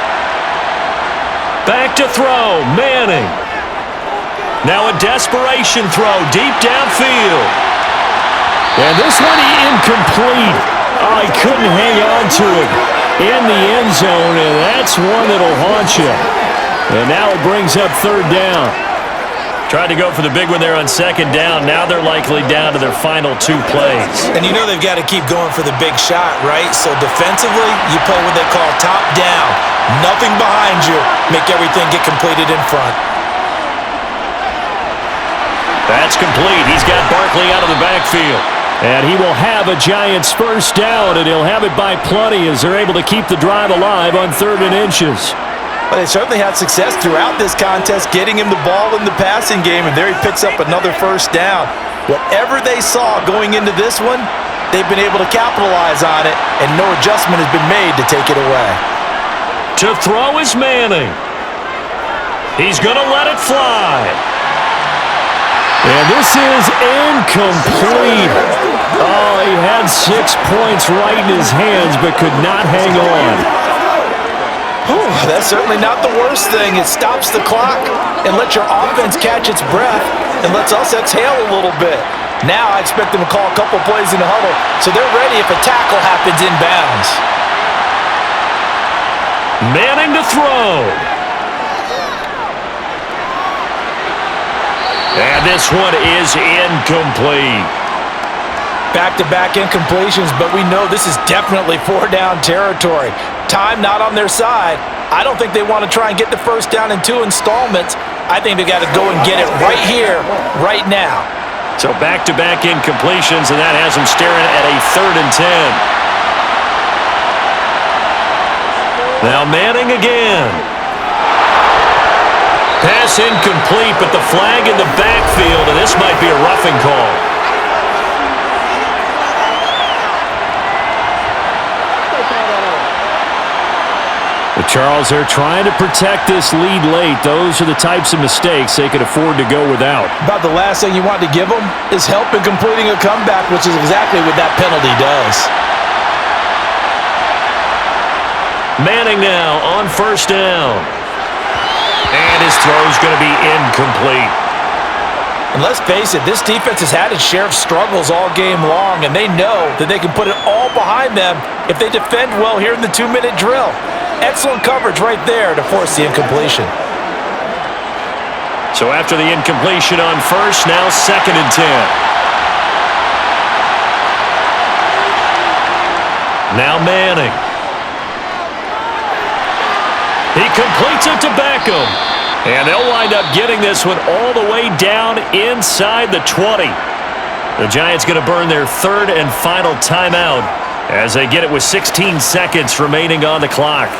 Back to throw, Manning. Now a desperation throw deep downfield. And this one incomplete. Oh, he couldn't hang on to it in the end zone, and that's one that'll haunt you. And now it brings up third down. Tried to go for the big one there on second down. Now they're likely down to their final 2 plays. And you know they've got to keep going for the big shot, right? So defensively, you play what they call top down. Nothing behind you. Make everything get completed in front. That's complete. He's got Barkley out of the backfield. And he will have a Giants first down, and he'll have it by plenty as they're able to keep the drive alive on 3rd and inches. Well, they certainly had success throughout this contest, getting him the ball in the passing game, and there he picks up another first down. Whatever they saw going into this one, they've been able to capitalize on it, and no adjustment has been made to take it away. To throw is Manning. He's going to let it fly. And this is incomplete. Oh, he had 6 points right in his hands, but could not hang on. Whew, that's certainly not the worst thing. It stops the clock and lets your offense catch its breath and lets us exhale a little bit. Now I expect them to call a couple plays in the huddle so they're ready if a tackle happens inbounds. Manning to throw. And this one is incomplete. Back-to-back incompletions, but we know this is definitely 4-down territory. Time not on their side. I don't think they want to try and get the first down in 2 installments. I think they got to go and get it right here, right now. So back-to-back incompletions, and that has them staring at a 3rd and 10. Now Manning again. Pass incomplete, but the flag in the backfield, and this might be a roughing call. But Charles, they're trying to protect this lead late. Those are the types of mistakes they could afford to go without. About the last thing you want to give them is help in completing a comeback, which is exactly what that penalty does. Manning now on first down. And his throw's going to be incomplete. And let's face it, this defense has had its share of struggles all game long, and they know that they can put it all behind them if they defend well here in the 2-minute drill. Excellent coverage right there to force the incompletion. So after the incompletion on first, now 2nd and 10. Now Manning. He completes it to Beckham. And they'll line wind up getting this one all the way down inside the 20. The Giants going to burn their third and final timeout as they get it with 16 seconds remaining on the clock.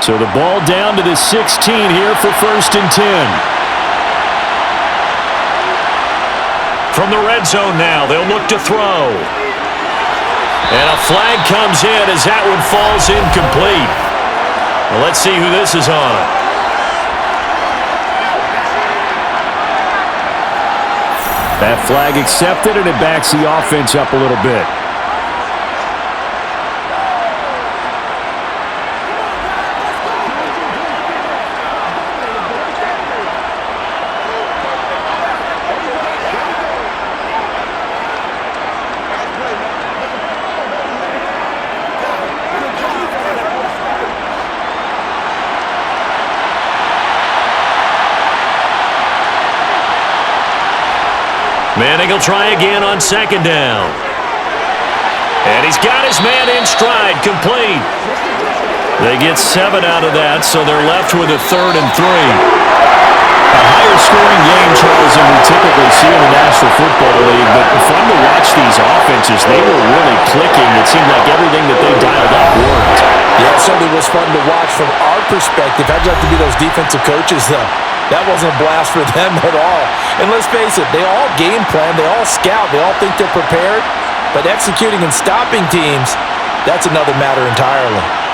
So the ball down to the 16 here for 1st and 10. From the red zone now, they'll look to throw. And a flag comes in as that one falls incomplete. Well, let's see who this is on. That flag accepted, and it backs the offense up a little bit. Manning will try again on 2nd down. And he's got his man in stride, complete. They get 7 out of that, so they're left with a 3rd and 3. A higher scoring game, Charles, than we typically see in the National Football League, but fun to watch these offenses. They were really clicking. It seemed like everything that they dialed up worked. Yeah, it certainly was fun to watch from our perspective. How'd you have to be those defensive coaches, though? That wasn't a blast for them at all. And let's face it, they all game plan, they all scout, they all think they're prepared, but executing and stopping teams, that's another matter entirely.